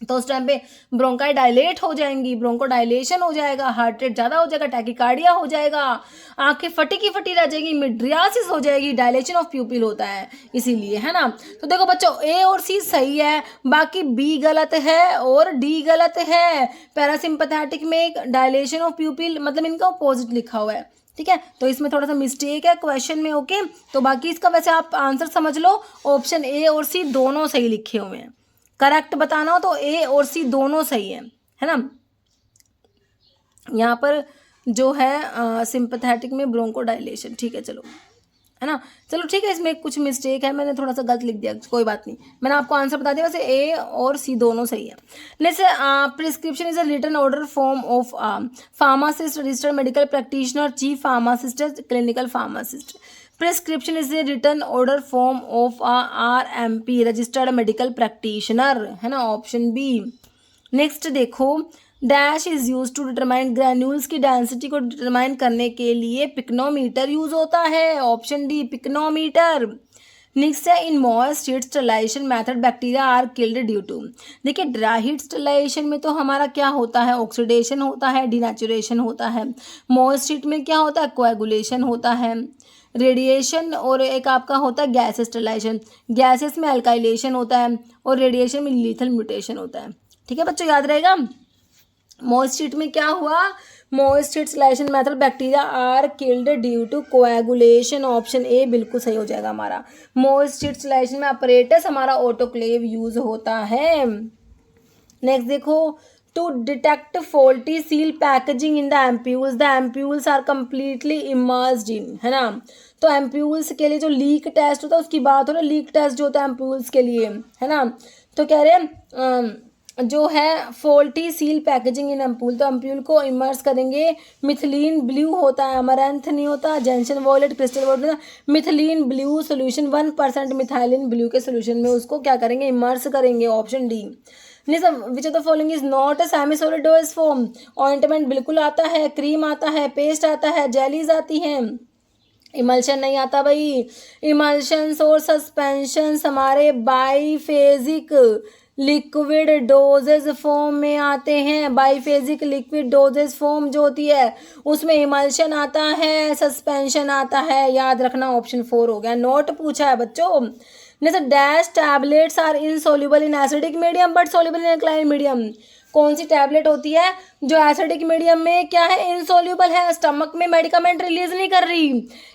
तो उस टाइम पे ब्रोंकाई डायलेट हो जाएंगी, ब्रोंको डायलेशन हो जाएगा, हार्ट रेट ज़्यादा हो जाएगा, टैकिकार्डिया हो जाएगा, आंखें फटी की फटी रह जाएगी, मिड्रियासिस हो जाएगी, डायलेशन ऑफ प्यूपिल होता है इसीलिए, है ना। तो देखो बच्चों ए और सी सही है, बाकी बी गलत है और डी गलत है। पैरासिम्पैथेटिक में डायलेशन ऑफ प्यूपिल मतलब इनका अपोजिट लिखा हुआ है, ठीक है, तो इसमें थोड़ा सा मिस्टेक है क्वेश्चन में। ओके, तो बाकी इसका वैसे आप आंसर समझ लो, ऑप्शन ए और सी दोनों सही लिखे हुए हैं। करेक्ट बताना हो तो ए और सी दोनों सही है ना। यहाँ पर जो है सिंपैथेटिक में ब्रोंकोडाइलेशन, ठीक है, चलो, है ना, चलो ठीक है, इसमें कुछ मिस्टेक है, मैंने थोड़ा सा गलत लिख दिया, कोई बात नहीं, मैंने आपको आंसर बता दिया। वैसे ए और सी दोनों सही है। Let's prescription is a written order form of pharmacist, registered medical practitioner, chief pharmacist, clinical pharmacist. Prescription is a written order form of RMP registered medical practitioner, है ना, ऑप्शन बी। नेक्स्ट देखो, dash is use to determine granules की डेंसिटी को डिटरमाइन करने के लिए पिक्नोमीटर यूज होता है, ऑप्शन डी पिक्नोमीटर। नेक्स्ट है, in moist heat sterilisation method bacteria are killed due to. देखिए ड्राई हीट स्टरलाइजेशन में तो हमारा क्या होता है, ऑक्सीडेशन होता है, डिनेचुरेशन होता है। मॉइस्ट हीट में क्या होता है, कोएगुलेशन होता है, रेडिएशन, और एक आपका होता है गैस स्टरलाइजेशन। गैसेस में अल्काइलेशन होता है और रेडिएशन में लीथल म्यूटेशन होता है। ठीक है बच्चों, याद रहेगा। मॉइस्ट हीट में क्या हुआ, moist heat sterilisation method bacteria are killed due to coagulation, option A बिल्कुल सही हो जाएगा हमारा। मॉइस्ट हीट स्टरलाइजेशन में अपरेटस हमारा ऑटोक्लेव यूज होता है। नेक्स्ट देखो, to detect faulty seal packaging in the ampoules, the ampoules are completely immersed in, है ना। तो एम्प्यूल्स के लिए जो लीक टेस्ट होता है उसकी बात हो रहा है, लीक टेस्ट जो होता है एम्प्यूल्स के लिए, है ना। तो कह रहे हैं जो है faulty seal packaging in ampoule, तो एम्पूल को इमर्स करेंगे, मिथिलीन ब्लू होता है, अमरैंथ नहीं होता, gentian violet, crystal violet, methylene blue solution 1% methylene blue के सोल्यूशन में उसको क्या करेंगे, इमर्स करेंगे, option D. Which of the following is not a semi solid dose form, ointment बिल्कुल आता है, क्रीम आता है, पेस्ट आता है, जेलीज आती हैं, इमल्शन नहीं आता भाई। इमल्शंस और सस्पेंशंस हमारे बाईफेजिक लिक्विड डोजेज फॉर्म में आते हैं। बाईफेजिक लिक्विड डोजेज फॉर्म जो होती है उसमें इमल्शन आता है, सस्पेंशन आता है, याद रखना, ऑप्शन 4 हो गया। नोट पूछा है बच्चों, जैसे dash tablets are insoluble in acidic medium but soluble in alkaline medium. कौन सी टैबलेट होती है जो एसिडिक मीडियम में क्या है, इनसोल्यूबल है, स्टमक में मेडिकामेंट रिलीज नहीं कर रही,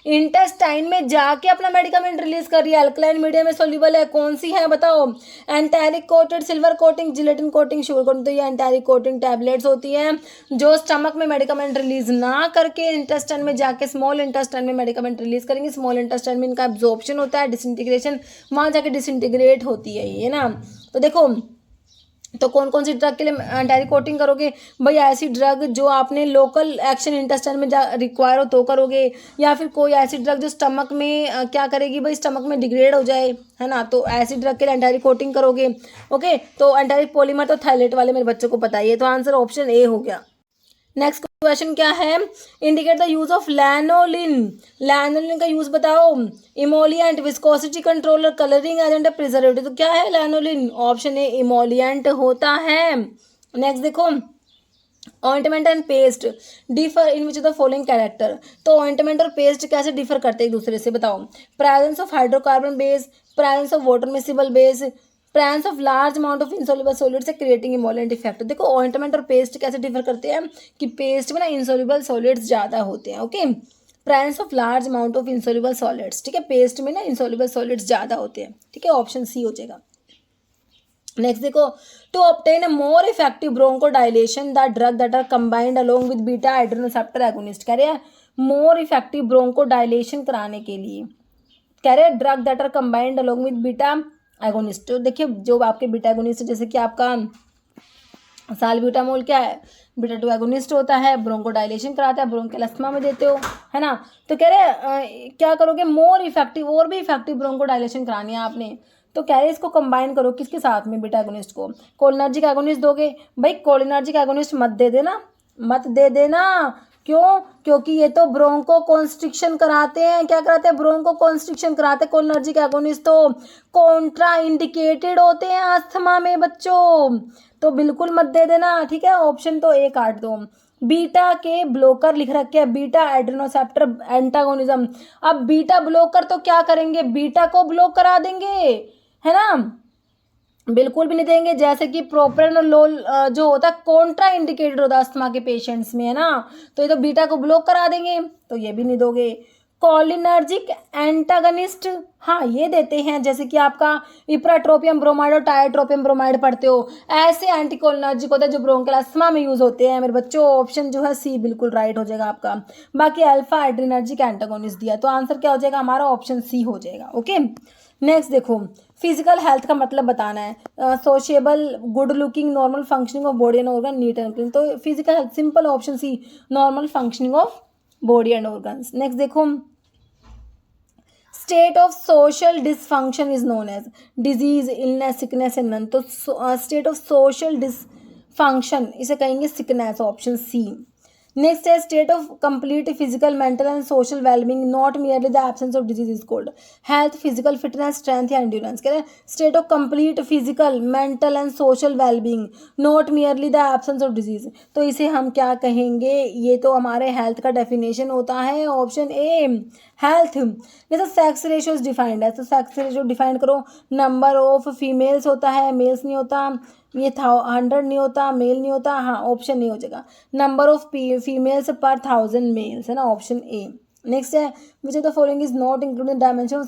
इंटेस्टाइन में जाके अपना मेडिकामेंट रिलीज कर रही है, अल्कलाइन मीडियम में सोल्यूबल है, कौन सी है बताओ। Enteric coated, silver coating, gelatin coating, sugar coating. तो ये एंटारिक कोटिंग टैबलेट्स होती हैं जो स्टमक में मेडिकामेंट रिलीज ना करके इंटेस्टाइन में जाके स्मॉल इंटेस्टाइन में मेडिकामेंट रिलीज करेंगे। स्मॉल इंटेस्टाइन में इनका एब्जॉर्प्शन होता है, डिसइंटीग्रेशन, वहाँ जाके डिसइंटीग्रेट होती है ये ना। तो देखो, तो कौन कौन सी ड्रग के लिए एंटारिक कोटिंग करोगे भाई, ऐसी ड्रग जो आपने लोकल एक्शन इंटेस्टाइन में रिक्वायर हो तो करोगे, या फिर कोई ऐसी ड्रग जो स्टमक में क्या करेगी भाई, स्टमक में डिग्रेड हो जाए, है ना, तो ऐसी ड्रग के लिए एंटारिक कोटिंग करोगे। ओके, तो एंटारिक पॉलीमर तो थायलेट वाले मेरे बच्चों को पता ही है, तो आंसर ऑप्शन ए हो गया। नेक्स्ट क्वेश्चन क्या है, indicate the use of lanolin. Lanolin का यूज बताओ, emollient, viscosity controller, colouring agent, preservative. तो क्या है लैनोलिन, ऑप्शन ए इमोलियंट होता है। नेक्स्ट देखो, ointment and paste differ in which of the following character. तो ऑइंटमेंट और पेस्ट कैसे डिफर करते हैं एक दूसरे से बताओ। Presence of hydrocarbon base, presence of water miscible base, presence of large amount of insoluble solid से क्रिएटिंग इमोलेंट इफेक्ट। देखो ऑइंटमेंट और पेस्ट कैसे डिफर करते हैं कि पेस्ट में ना इनसोल्यूबल सॉलिड्स ज़्यादा होते हैं, okay, presence of large amount of insoluble solids, ठीक है, पेस्ट में ना इनसोल्यूबल सॉलिड्स ज़्यादा होते हैं, ठीक है, ऑप्शन सी हो जाएगा। नेक्स्ट देखो, to obtain a more effective bronchodilation the drug that are combined along with beta adrenoceptor agonist. कह रहे हैं मोर इफेक्टिव ब्रोंकोडाइलेशन कराने के लिए, कह रहे हैं drug that are combined along with beta agonist. तो देखिए जो आपके बीटा एगोनिस्ट जैसे कि आपका साल्ब्यूटामोल क्या है, बीटा 2 एगोनिस्ट होता है, ब्रोंकोडाइलेशन कराता है, ब्रोंकियल अस्थमा में देते हो, है ना। तो कह रहे क्या करोगे, मोर इफेक्टिव, और भी इफेक्टिव ब्रोंकोडाइलेशन करानी है आपने, तो कह रहे इसको कंबाइन करो किसके साथ में, बीटा एगोनिस्ट को। कोलिनर्जिक एगोनिस्ट दोगे भाई, कोलिनर्जिक एगोनिस्ट मत दे देना, मत दे देना, क्यों, क्योंकि ये तो ब्रोंको कॉन्स्ट्रिक्शन कराते हैं। क्या कराते हैं, ब्रोंको कॉन्स्ट्रिक्शन कराते हैं। कोलिनर्जिक एगोनिस्ट तो कॉन्ट्रा इंडिकेटेड होते हैं अस्थमा में बच्चों, तो बिल्कुल मत दे देना, ठीक है, ऑप्शन तो ए काट दो। बीटा के ब्लोकर लिख रखे हैं, बीटा एड्रेनोसेप्टर एंटागोनिज्म। अब बीटा ब्लोकर तो क्या करेंगे, बीटा को ब्लॉक करा देंगे, है ना, बिल्कुल भी नहीं देंगे। जैसे कि प्रोप्रेनोलोल जो होता है कॉन्ट्रा इंडिकेटेड होता है अस्थमा के पेशेंट्स में, है ना, तो ये तो बीटा को ब्लॉक करा देंगे, तो ये भी नहीं दोगे। कोलिनर्जिक एंटागनिस्ट, हाँ ये देते हैं, जैसे कि आपका इप्राट्रोपियम ब्रोमाइड और टायट्रोपियम ब्रोमाइड पढ़ते हो, ऐसे एंटीकोलिनर्जिक होते हैं जो ब्रोंकियल अस्थमा में यूज होते हैं मेरे बच्चों। ऑप्शन जो है सी बिल्कुल राइट हो जाएगा आपका। बाकी अल्फा एड्रिनर्जिक एंटागोनिस्ट दिया, तो आंसर क्या हो जाएगा हमारा, ऑप्शन सी हो जाएगा। ओके, नेक्स्ट देखो, फिजिकल हेल्थ का मतलब बताना है, sociable, good looking, normal functioning of body and organ, neat and clean. तो physical health simple, option C normal functioning of body and organs. Next देखो, state of social dysfunction is known as disease, illness, sickness and none. तो स्टेट ऑफ सोशल डिसफंक्शन इसे कहेंगे सिकनेस, ऑप्शन सी। नेक्स्ट है state of complete physical, mental and social wellbeing not merely the absence of disease is called health, physical fitness, strength या एंड्योरेंस। कह रहे हैं state of complete physical, mental and social wellbeing not merely the absence of disease, तो इसे हम क्या कहेंगे? ये तो हमारे हेल्थ का डेफिनेशन होता है, ऑप्शन ए हेल्थ। जैसे सेक्स रेशियो डिफाइंड है, तो सेक्स रेशियो डिफाइंड करो, नंबर ऑफ फीमेल्स होता है, मेल्स नहीं होता, ये 100 नहीं होता, मेल नहीं होता, हाँ ऑप्शन नहीं हो जाएगा, नंबर ऑफ फीमेल्स पर 1000 मेल्स, है ना, ऑप्शन ए। नेक्स्ट है which of the following is not including dimension of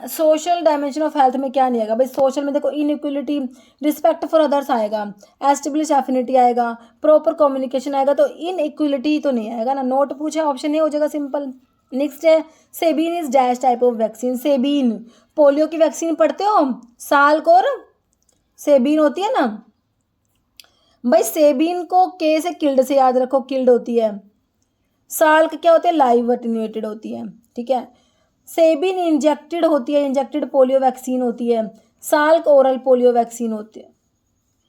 social dimension of health में क्या नहीं आएगा भाई? सोशल में देखो इनइक्वलिटी, रिस्पेक्ट फॉर अदर्स आएगा, एस्टेब्लिश एफिनिटी आएगा, प्रॉपर कम्युनिकेशन आएगा, तो इनइक्वलिटी तो नहीं आएगा ना, नोट पूछा, ऑप्शन ए हो जाएगा, सिंपल। नेक्स्ट है सेबीन is dash type of vaccine. सेबीन polio की वैक्सीन पढ़ते हो, साल्क और सेबीन होती है ना भाई, सेबीन को के से किल्ड से याद रखो, किल्ड होती है। साल्क क्या होती है? लाइव अटेन्यूएटेड होती है, ठीक है। सेबीन इंजेक्टेड होती है, इंजेक्टेड पोलियो वैक्सीन होती है। साल्क ओरल पोलियो वैक्सीन होती है।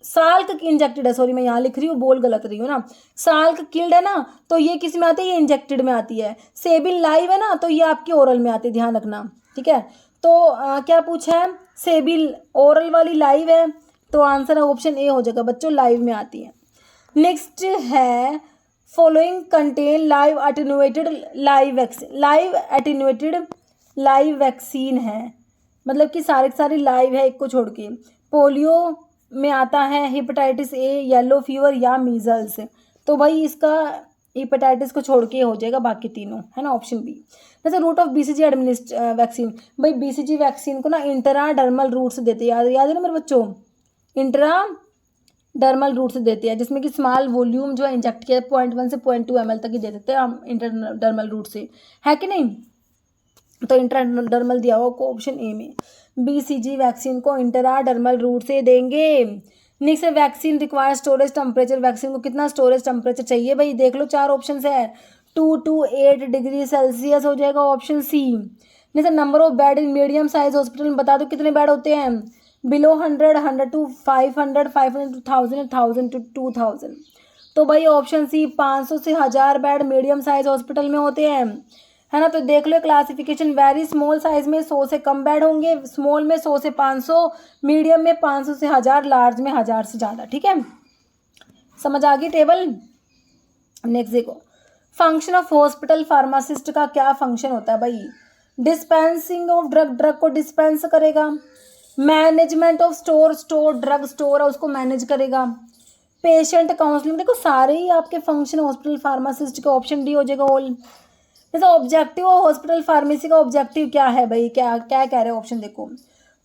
साल्क इंजेक्टेड है, सॉरी मैं यहाँ लिख रही हूँ, बोल गलत रही हूँ ना। साल्क किल्ड है ना, तो ये किस में आती है? ये इंजेक्टेड में आती है। सेबिन लाइव है ना, तो ये आपकी ओरल में आती है, ध्यान रखना, ठीक है। तो क्या पूछा है? सेबिन ओरल वाली लाइव है, तो आंसर है ऑप्शन ए हो जाएगा बच्चों, लाइव में आती है। नेक्स्ट है following contain live attenuated live vaccine. Live attenuated live vaccine है, मतलब कि सारे के सारे लाइव है, एक को छोड़ के। पोलियो में आता है हेपेटाइटिस ए, येलो फीवर या मीजल्स, तो भाई इसका हेपेटाइटिस को छोड़ के हो जाएगा बाकी तीनों, है ना, ऑप्शन बी। जैसे रूट ऑफ बीसीजी वैक्सीन, भाई बीसीजी वैक्सीन को ना इंट्राडर्मल रूट से देते हैं, याद है ना मेरे बच्चों, इंट्राडर्मल रूट से देते हैं, जिसमें कि स्मॉल वॉल्यूम जो है इंजेक्ट किया 0.1 से 0.2 ml तक ही दे देते हैं हम इंट्राडर्मल रूट से, है कि नहीं? तो इंट्राडर्मल दिया हुआ ऑप्शन ए में, बीसीजी वैक्सीन को इंट्राडर्मल रूट से देंगे। Next vaccine require storage temperature, vaccine को कितना स्टोरेज टेम्परेचर चाहिए भाई? देख लो, 4 ऑप्शन है, 2 to 8 डिग्री सेल्सियस हो जाएगा, ऑप्शन सी। जैसे number of bed in medium size hospital में बता दो कितने बेड होते हैं? Below 100, 100 to 500, 500 to 1000, 1000 to 2000। तो भाई ऑप्शन सी 500 से 1000 बेड मीडियम साइज हॉस्पिटल में होते हैं, है ना। तो देख लो क्लासिफिकेशन, वेरी स्मॉल साइज में 100 से कम बेड होंगे, स्मॉल में 100 से 500, मीडियम में 500 से 1000, लार्ज में 1000 से ज़्यादा, ठीक है, समझ आ गई टेबल। नेक्स्ट देखो, फंक्शन ऑफ हॉस्पिटल फार्मासिस्ट का क्या फंक्शन होता है भाई? डिस्पेंसिंग ऑफ ड्रग, ड्रग को डिस्पेंस करेगा। Management of store drug store है उसको मैनेज करेगा। पेशेंट काउंसलिंग, देखो सारे ही आपके फंक्शन हॉस्पिटल फार्मासिस्ट का, ऑप्शन डी हो जाएगा ऑल। जैसे ऑब्जेक्टिव हॉस्पिटल फार्मेसी का ऑब्जेक्टिव क्या है भाई? क्या क्या कह रहे हैं ऑप्शन देखो,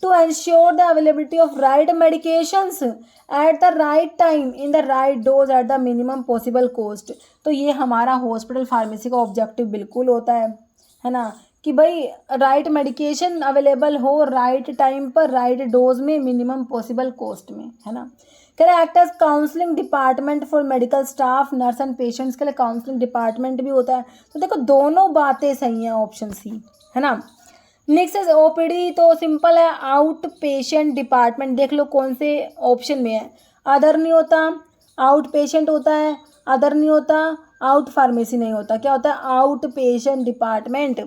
to ensure the availability of right medications at the right time in the right dose at the minimum possible cost. तो ये हमारा हॉस्पिटल फार्मेसी का ऑब्जेक्टिव बिल्कुल होता है ना, कि भाई राइट मेडिकेशन अवेलेबल हो राइट टाइम पर, राइट डोज में, मिनिमम पॉसिबल कॉस्ट में, है ना। Act as counselling department for medical staff, nurse and patients के लिए काउंसलिंग डिपार्टमेंट भी होता है। तो देखो दोनों बातें सही हैं, ऑप्शन सी, है ना। नेक्स्ट है ओपीडी, तो सिंपल है, आउट पेशेंट डिपार्टमेंट, देख लो कौन से ऑप्शन में है, अदर नहीं होता, आउट पेशेंट होता है, अदर नहीं होता, आउट फार्मेसी नहीं होता, क्या होता है? Out patient department.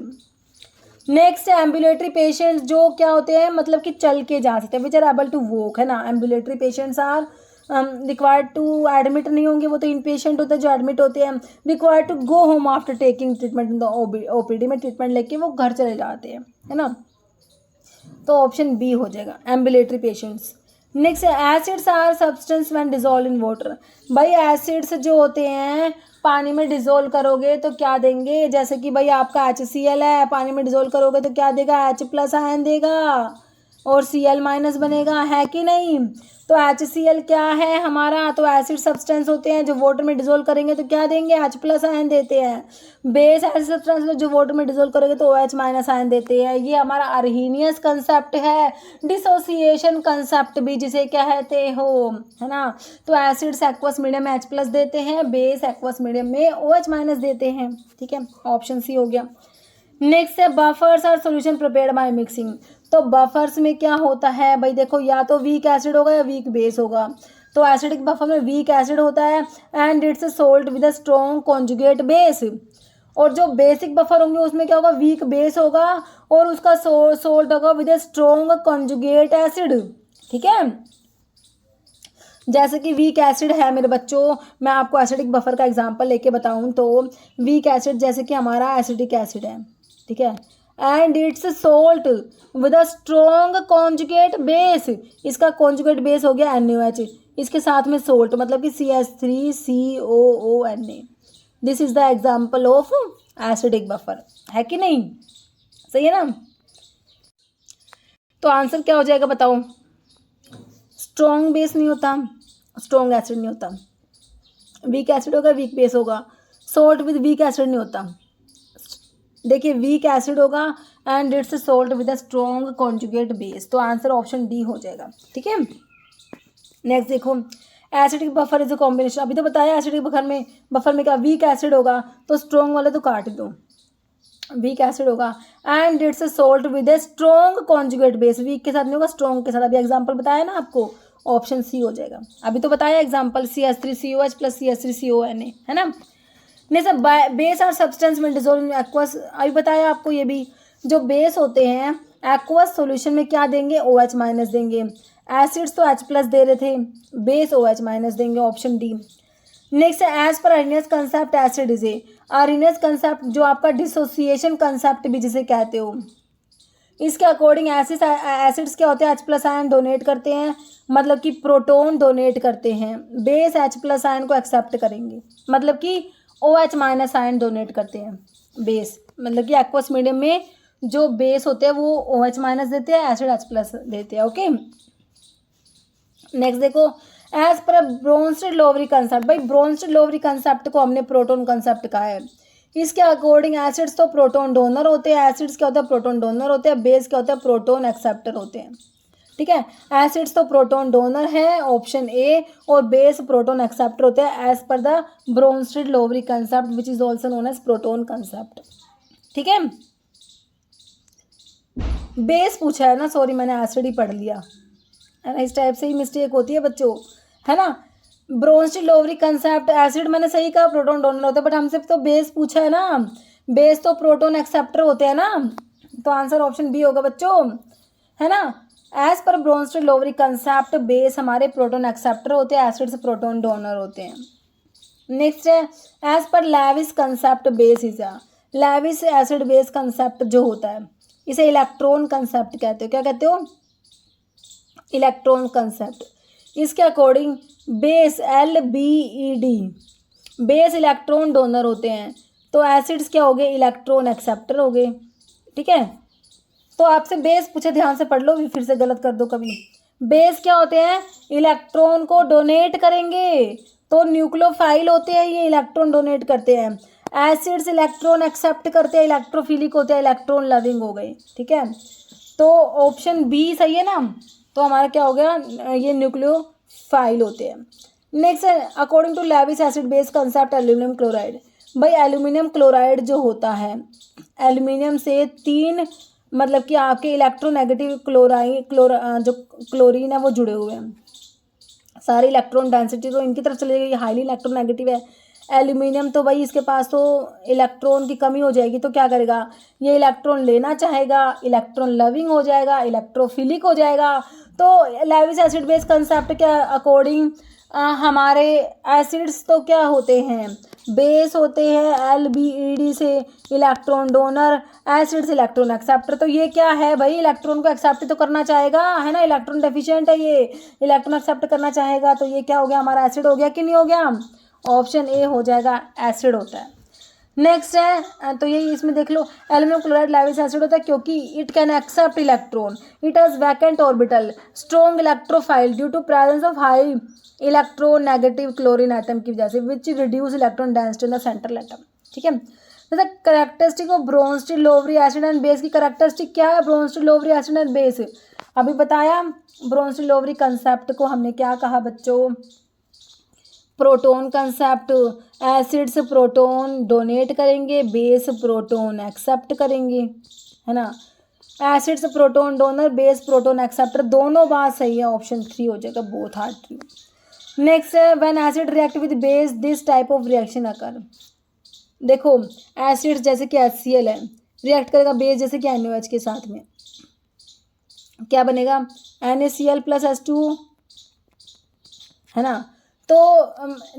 Next ambulatory patients, जो क्या होते हैं, मतलब कि चल के जा सकते हैं, which are able to walk, है ना। Ambulatory patients are required to admit नहीं होंगे, वो तो इन पेशेंट होते हैं जो एडमिट होते हैं। Required to go home after taking treatment in the OPD, में ट्रीटमेंट लेके वो घर चले जाते हैं, है ना। तो ऑप्शन बी हो जाएगा ambulatory patients. Next acids are substance when dissolve in water, भाई एसिड्स जो होते हैं पानी में डिजोल्व करोगे तो क्या देंगे? जैसे कि भाई आपका HCl है, पानी में डिजोल्व करोगे तो क्या देगा? H+ आयन देगा और Cl- बनेगा, है कि नहीं? तो HCl क्या है हमारा? तो एसिड सब्सटेंस होते हैं जो वाटर में डिजोल्व करेंगे तो क्या देंगे? H+ आयन देते हैं। बेस एसिड सब्सटेंस जो वाटर में डिजोल्व करेंगे तो OH- आयन देते हैं। ये हमारा अर्हीनियस कंसेप्ट है, डिसोसिएशन कंसेप्ट भी जिसे कहते हो, है ना। तो एसिड्स एक्वस मीडियम में H+ देते हैं, बेस एक्वस मीडियम में OH- देते हैं, ठीक है, ऑप्शन सी हो गया। नेक्स्ट है बफर्स और सॉल्यूशन प्रिपेयर्ड बाय मिक्सिंग। तो बफर्स में क्या होता है भाई, देखो या तो वीक एसिड होगा या वीक बेस होगा। तो एसिडिक बफर में वीक एसिड होता है and its salt with a strong conjugate base. और जो बेसिक बफर होंगे उसमें क्या होगा, वीक बेस होगा और उसका सोल्ट होगा with a strong conjugate acid. ठीक है, जैसे कि वीक एसिड है मेरे बच्चों, मैं आपको एसिडिक बफर का एग्जांपल लेके बताऊं तो वीक एसिड जैसे कि हमारा एसिडिक एसिड है, ठीक है, and its salt with a strong conjugate base. इसका कॉन्जुगेट बेस हो गया NaOH, इसके साथ में सोल्ट मतलब कि CH3COONA। This is the example of acidic buffer, है कि नहीं, सही है ना। तो आंसर क्या हो जाएगा बताओ, स्ट्रॉन्ग बेस नहीं होता, स्ट्रॉन्ग एसिड नहीं होता, वीक एसिड होगा वीक बेस होगा, सोल्ट विद वीक एसिड नहीं होता। देखिए वीक एसिड होगा and its salt with a strong conjugate base, तो आंसर ऑप्शन डी हो जाएगा। ठीक है, नेक्स्ट देखो, acidic buffer is a combination, अभी तो बताया एसिडिक बफर में क्या वीक एसिड होगा, तो स्ट्रॉन्ग वाले तो काट दो, वीक एसिड होगा and its salt with a strong conjugate base. Weak के साथ नहीं होगा, स्ट्रॉन्ग के साथ। अभी एग्जांपल बताया ना आपको, ऑप्शन सी हो जाएगा। अभी तो बताया एग्जांपल CH3COH प्लस CH3CONA, है ना। नहीं सर, बेस और सब्सटेंस में डिजोल्व इन एक्वस, अभी बताया आपको ये भी, जो बेस होते हैं एक्वस सॉल्यूशन में क्या देंगे, OH माइनस देंगे। एसिड्स तो H प्लस दे रहे थे, बेस OH माइनस देंगे, ऑप्शन डी। नेक्स्ट है as per Arrhenius concept acid is a, Arrhenius concept जो आपका डिसोसिएशन कंसेप्ट भी जिसे कहते हो, इसके अकॉर्डिंग एसिड्स क्या होते हैं, H प्लस आयन डोनेट करते हैं, मतलब कि प्रोटोन डोनेट करते हैं, बेस H प्लस आयन को एक्सेप्ट करेंगे, मतलब कि OH माइनस आयन डोनेट करते हैं। बेस मतलब कि एक्वस मीडियम में जो बेस होते हैं वो OH माइनस देते हैं, एसिड H प्लस देते हैं। ओके, नेक्स्ट देखो, as per Bronsted Lowry concept, भाई ब्रोंस्टेड लोवरी कंसेप्ट को हमने प्रोटोन कंसेप्ट कहा है। इसके अकॉर्डिंग एसिड्स तो प्रोटोन डोनर होते हैं, एसिड्स क्या होता है, प्रोटोन डोनर होते हैं, बेस क्या होता है, प्रोटोन एक्सेप्टर होते हैं। ठीक है, एसिड्स तो प्रोटोन डोनर है, ऑप्शन ए, और बेस प्रोटोन एक्सेप्टर होते हैं as per the Bronsted Lowry concept which is also known as proton concept. ठीक है, बेस पूछा है ना, सॉरी मैंने एसिड ही पढ़ लिया है ना, इस टाइप से ही मिस्टेक होती है बच्चों, है ना। ब्रोंस्टेड लोवरी कंसेप्ट, एसिड मैंने सही कहा प्रोटोन डोनर होता है, बट हमसे तो बेस पूछा है ना, बेस तो प्रोटोन एक्सेप्टर होते हैं ना, तो आंसर ऑप्शन बी होगा बच्चों, है ना। As per Bronsted Lowry concept base हमारे प्रोटोन एक्सेप्टर होते हैं, एसिड्स प्रोटोन डोनर होते हैं। नेक्स्ट है as per Lewis concept base is a, Lewis acid base concept जो होता है इसे इलेक्ट्रॉन कंसेप्ट कहते हो, क्या कहते हो, इलेक्ट्रॉन कंसेप्ट। इसके according base LBED, base electron donor होते हैं, तो एसिड्स क्या हो गए, इलेक्ट्रॉन एक्सेप्टर हो गए। ठीक है, तो आपसे बेस पूछे, ध्यान से पढ़ लो, फिर से गलत कर दो कभी। बेस क्या होते हैं, इलेक्ट्रॉन को डोनेट करेंगे, तो न्यूक्लियोफाइल होते हैं, ये इलेक्ट्रॉन डोनेट करते हैं। एसिड्स इलेक्ट्रॉन एक्सेप्ट करते हैं, इलेक्ट्रोफिलिक होते हैं, इलेक्ट्रॉन लविंग हो गए। ठीक है, तो ऑप्शन बी सही है ना, तो हमारा क्या हो गया, ये न्यूक्लियोफाइल होते हैं। नेक्स्ट है according to Lewis acid base concept aluminium chloride, भाई एल्यूमिनियम क्लोराइड जो होता है, एल्यूमिनियम से 3 मतलब कि आपके इलेक्ट्रोनेगेटिव जो क्लोरीन है वो जुड़े हुए हैं, सारी इलेक्ट्रॉन डेंसिटी तो इनकी तरफ चली जाएगी, हाईली इलेक्ट्रोनेगेटिव है एल्यूमिनियम, तो भाई इसके पास तो इलेक्ट्रॉन की कमी हो जाएगी, तो क्या करेगा, ये इलेक्ट्रॉन लेना चाहेगा, इलेक्ट्रॉन लविंग हो जाएगा, इलेक्ट्रोफिलिक हो जाएगा। तो लेविस एसिड बेस कंसेप्ट के अकॉर्डिंग हमारे एसिड्स तो क्या होते हैं, बेस होते हैं, LBED से electron donor, acids electron acceptor. तो ये क्या है भाई, इलेक्ट्रॉन को एक्सेप्ट तो करना चाहेगा, है ना, इलेक्ट्रॉन डेफिशिएंट है ये, इलेक्ट्रॉन एक्सेप्ट करना चाहेगा, तो ये क्या हो गया, हमारा एसिड हो गया कि नहीं हो गया, ऑप्शन ए हो जाएगा, एसिड होता है। नेक्स्ट है, तो यही इसमें देख लो, एल्यूमिनियम क्लोराइड लेविस एसिड होता है क्योंकि it can accept electron, it has vacant orbital, strong electrophile due to presence of high electronegative chlorine atom की वजह से, which reduce electron density in the central atom. ठीक है, जैसे characteristic of Bronsted Lowry acid and base की करेक्टरिस्टिक क्या है, Bronsted Lowry acid and base, अभी बताया ब्रोंस्टेड लोवरी कंसेप्ट को हमने क्या कहा बच्चों, proton concept, acids proton donate करेंगे, बेस प्रोटोन एक्सेप्ट करेंगे, है ना। Acids proton donor, base proton acceptor, दोनों बात सही है, ऑप्शन 3 हो जाएगा, बोथ आर ट्रू। नेक्स्ट है when acid react with base this type of reaction occur. देखो एसिड्स जैसे कि HCl है, रिएक्ट करेगा बेस जैसे कि NaOH के साथ में, क्या बनेगा NaCl+H2O, है ना। तो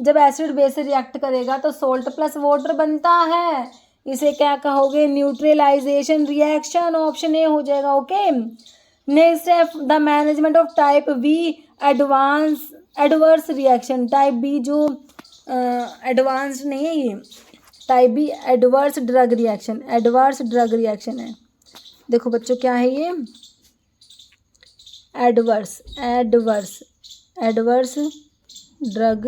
जब एसिड बेस से रिएक्ट करेगा तो सोल्ट प्लस वाटर बनता है, इसे क्या कहोगे, न्यूट्रलाइजेशन रिएक्शन, ऑप्शन ए हो जाएगा। ओके, नेक्स्ट है the management of type B adverse reaction. Type B जो एडवांस्ड नहीं है, ये type B adverse drug reaction, adverse drug reaction है। देखो बच्चों क्या है ये, adverse drug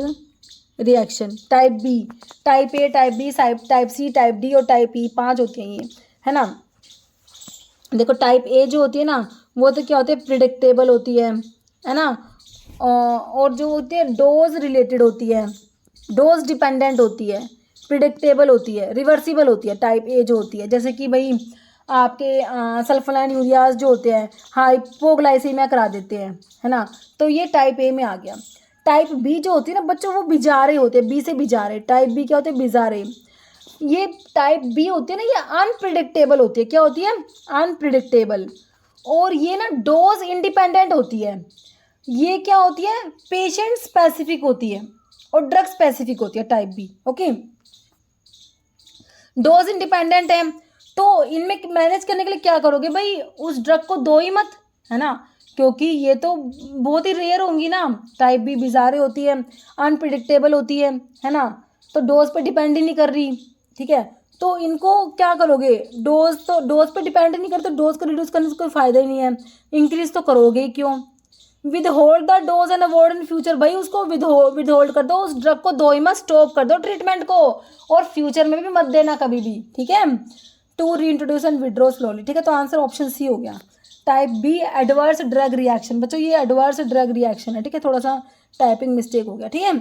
reaction. Type B, type A, type B, type C, type D और टाइप ई, 5 होती हैं ये, है ना। देखो टाइप ए जो होती है ना, वो तो क्या होती है, प्रिडिक्टेबल होती है ना। और जो होती है डोज रिलेटेड होती है, डोज डिपेंडेंट होती है, प्रिडिक्टेबल होती है, रिवर्सिबल होती है। टाइप ए जो होती है, जैसे कि भाई आपके सल्फोनाइल यूरियाज जो होते हैं हाइपोग्लाइसीमिया करा देते हैं, है ना, तो ये टाइप ए में आ गया। टाइप बी जो होती है ना बच्चों, वो बिजारे होते हैं, बी से बिजारे, टाइप बी क्या होते हैं, बिजारे। ये टाइप बी होती है ना, ये अनप्रिडिक्टेबल होती है, क्या होती है, अनप्रिडिक्टेबल। और ये ना डोज इंडिपेंडेंट होती है, ये क्या होती है, पेशेंट स्पेसिफिक होती है और ड्रग स्पेसिफिक होती है type B. Okay, dose independent है, तो इनमें मैनेज करने के लिए क्या करोगे भाई, उस ड्रग को दो ही मत, है ना, क्योंकि ये तो बहुत ही रेयर होंगी ना। टाइप बी बिजारे होती है, अनप्रिडिक्टेबल होती है ना, तो डोज पे डिपेंड ही नहीं कर रही, ठीक है। तो इनको क्या करोगे, डोज पे डिपेंड नहीं करते, डोज को रिड्यूस करने से कोई फायदा ही नहीं है, इंक्रीज तो करोगे ही क्यों। With hold the dose and avoid in future, भाई उसको विद होल्ड कर दो, उस ड्रग को दो ही मत, स्टॉप कर दो ट्रीटमेंट को, और फ्यूचर में भी मत देना कभी भी, ठीक है। टू री इंट्रोड्यूस एंड विड्रॉ स्लोली, ठीक है। तो आंसर ऑप्शन सी हो गया, type B adverse drug reaction. बच्चों ये एडवर्स ड्रग रिएक्शन है, ठीक है, थोड़ा सा टाइपिंग मिस्टेक हो गया, ठीक है।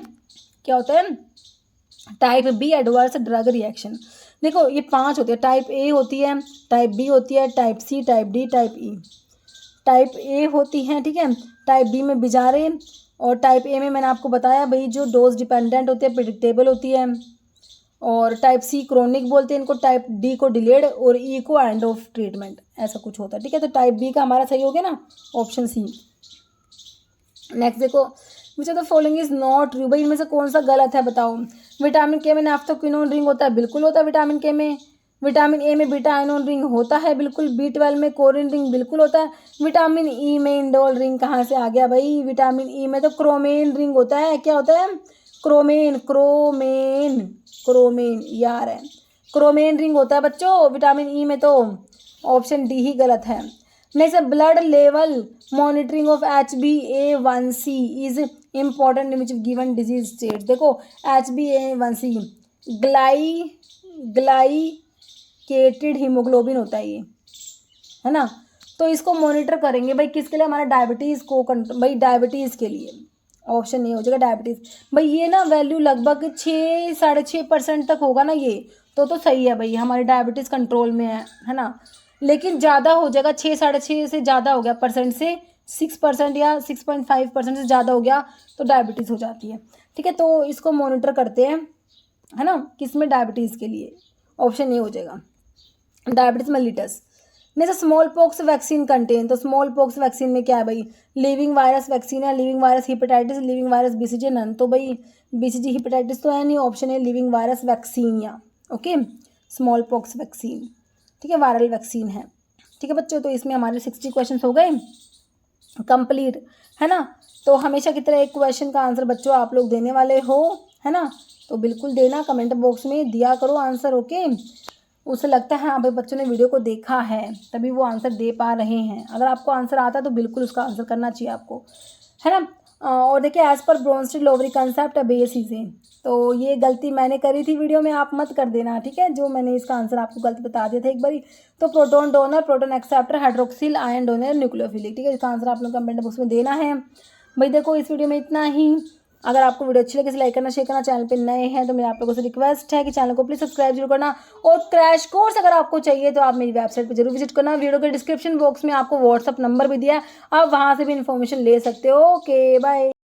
क्या होता है, type B adverse drug reaction. देखो ये 5 होती है, टाइप ए होती है, टाइप बी होती है, type C, type D, type E. Type A होती है, ठीक है, टाइप बी में बिजारे, और टाइप ए में मैंने आपको बताया भाई जो डोज डिपेंडेंट होती है, प्रिडिक्टेबल होती है, और टाइप सी क्रोनिक बोलते हैं इनको, टाइप डी को डिलेड, और ई को एंड ऑफ ट्रीटमेंट, ऐसा कुछ होता है, ठीक है। तो टाइप बी का हमारा सही हो गया ना, ऑप्शन सी। नेक्स्ट देखो, which of the following is not true, भाई इनमें से कौन सा गलत है बताओ। विटामिन के में नाफ्थोक्विनोन रिंग होता है, बिल्कुल होता है विटामिन के में। विटामिन ए में बीटा आयनोन रिंग होता है, बिल्कुल। B12 में कोरिन रिंग बिल्कुल होता है। विटामिन ई में इंडोल रिंग कहाँ से आ गया भाई, विटामिन ई में तो क्रोमेन रिंग होता है, क्या होता है, क्रोमेन, यार है, क्रोमेन रिंग होता है बच्चों विटामिन ई में, तो ऑप्शन डी ही गलत है। Next blood level monitoring of HbA1c is important in which given disease state. देखो HbA1c ग्लाइकेटेड हीमोग्लोबिन होता है ये, है ना। तो इसको मॉनिटर करेंगे भाई किसके लिए, हमारा डायबिटीज़ को भाई डायबिटीज़ के लिए, ऑप्शन ये हो जाएगा डायबिटीज़। भाई ये ना वैल्यू लगभग 6-6.5% तक होगा ना ये, तो सही है भाई, हमारी डायबिटीज़ कंट्रोल में है ना। लेकिन ज़्यादा हो जाएगा, 6-6.5 से ज़्यादा हो गया परसेंट से, 6% या 6.5% से ज़्यादा हो गया तो डायबिटीज़ हो जाती है, ठीक है। तो इसको मॉनिटर करते हैं, है ना, किस में, डायबिटीज़ के लिए, ऑप्शन ए हो जाएगा diabetes mellitus. Next small pox vaccine contain, तो स्मॉल पॉक्स वैक्सीन में क्या है भाई, लिविंग वायरस वैक्सीन है, living virus hepatitis, living virus BCG none, तो भाई BCG हिपेटाइटिस तो है नहीं, ऑप्शन है लिविंग वायरस वैक्सीन या, ओके, स्मॉल पॉक्स वैक्सीन, ठीक है, वायरल वैक्सीन है, ठीक है बच्चों। तो इसमें हमारे 60 क्वेश्चन हो गए कंप्लीट, है ना। तो हमेशा की तरह एक क्वेश्चन का आंसर बच्चों आप लोग देने वाले हो, है ना, तो बिल्कुल देना, कमेंट बॉक्स में दिया करो आंसर, ओके। उसे लगता है हाँ भाई बच्चों ने वीडियो को देखा है तभी वो आंसर दे पा रहे हैं, अगर आपको आंसर आता है तो बिल्कुल उसका आंसर करना चाहिए आपको, है ना। और देखिए as per Bronsted ovary concept basis, तो ये गलती मैंने करी थी वीडियो में, आप मत कर देना, ठीक है, जो मैंने इसका आंसर आपको गलत बता दिया था एक बारी। तो proton donor, proton acceptor, hydroxyl ion donor, nucleophilic, ठीक है, इसका आंसर आप लोग कमेंट बॉक्स में देना है। भाई देखो इस वीडियो में इतना ही, अगर आपको वीडियो अच्छी लगे तो लाइक करना, शेयर करना, चैनल पे नए हैं तो मेरे आप लोगों से रिक्वेस्ट है कि चैनल को प्लीज़ सब्सक्राइब जरूर करना। और क्रैश कोर्स अगर आपको चाहिए तो आप मेरी वेबसाइट पर जरूर विजिट करना। वीडियो के डिस्क्रिप्शन बॉक्स में आपको व्हाट्सअप नंबर भी दिया है, आप वहाँ से भी इन्फॉर्मेशन ले सकते हो। Okay bye.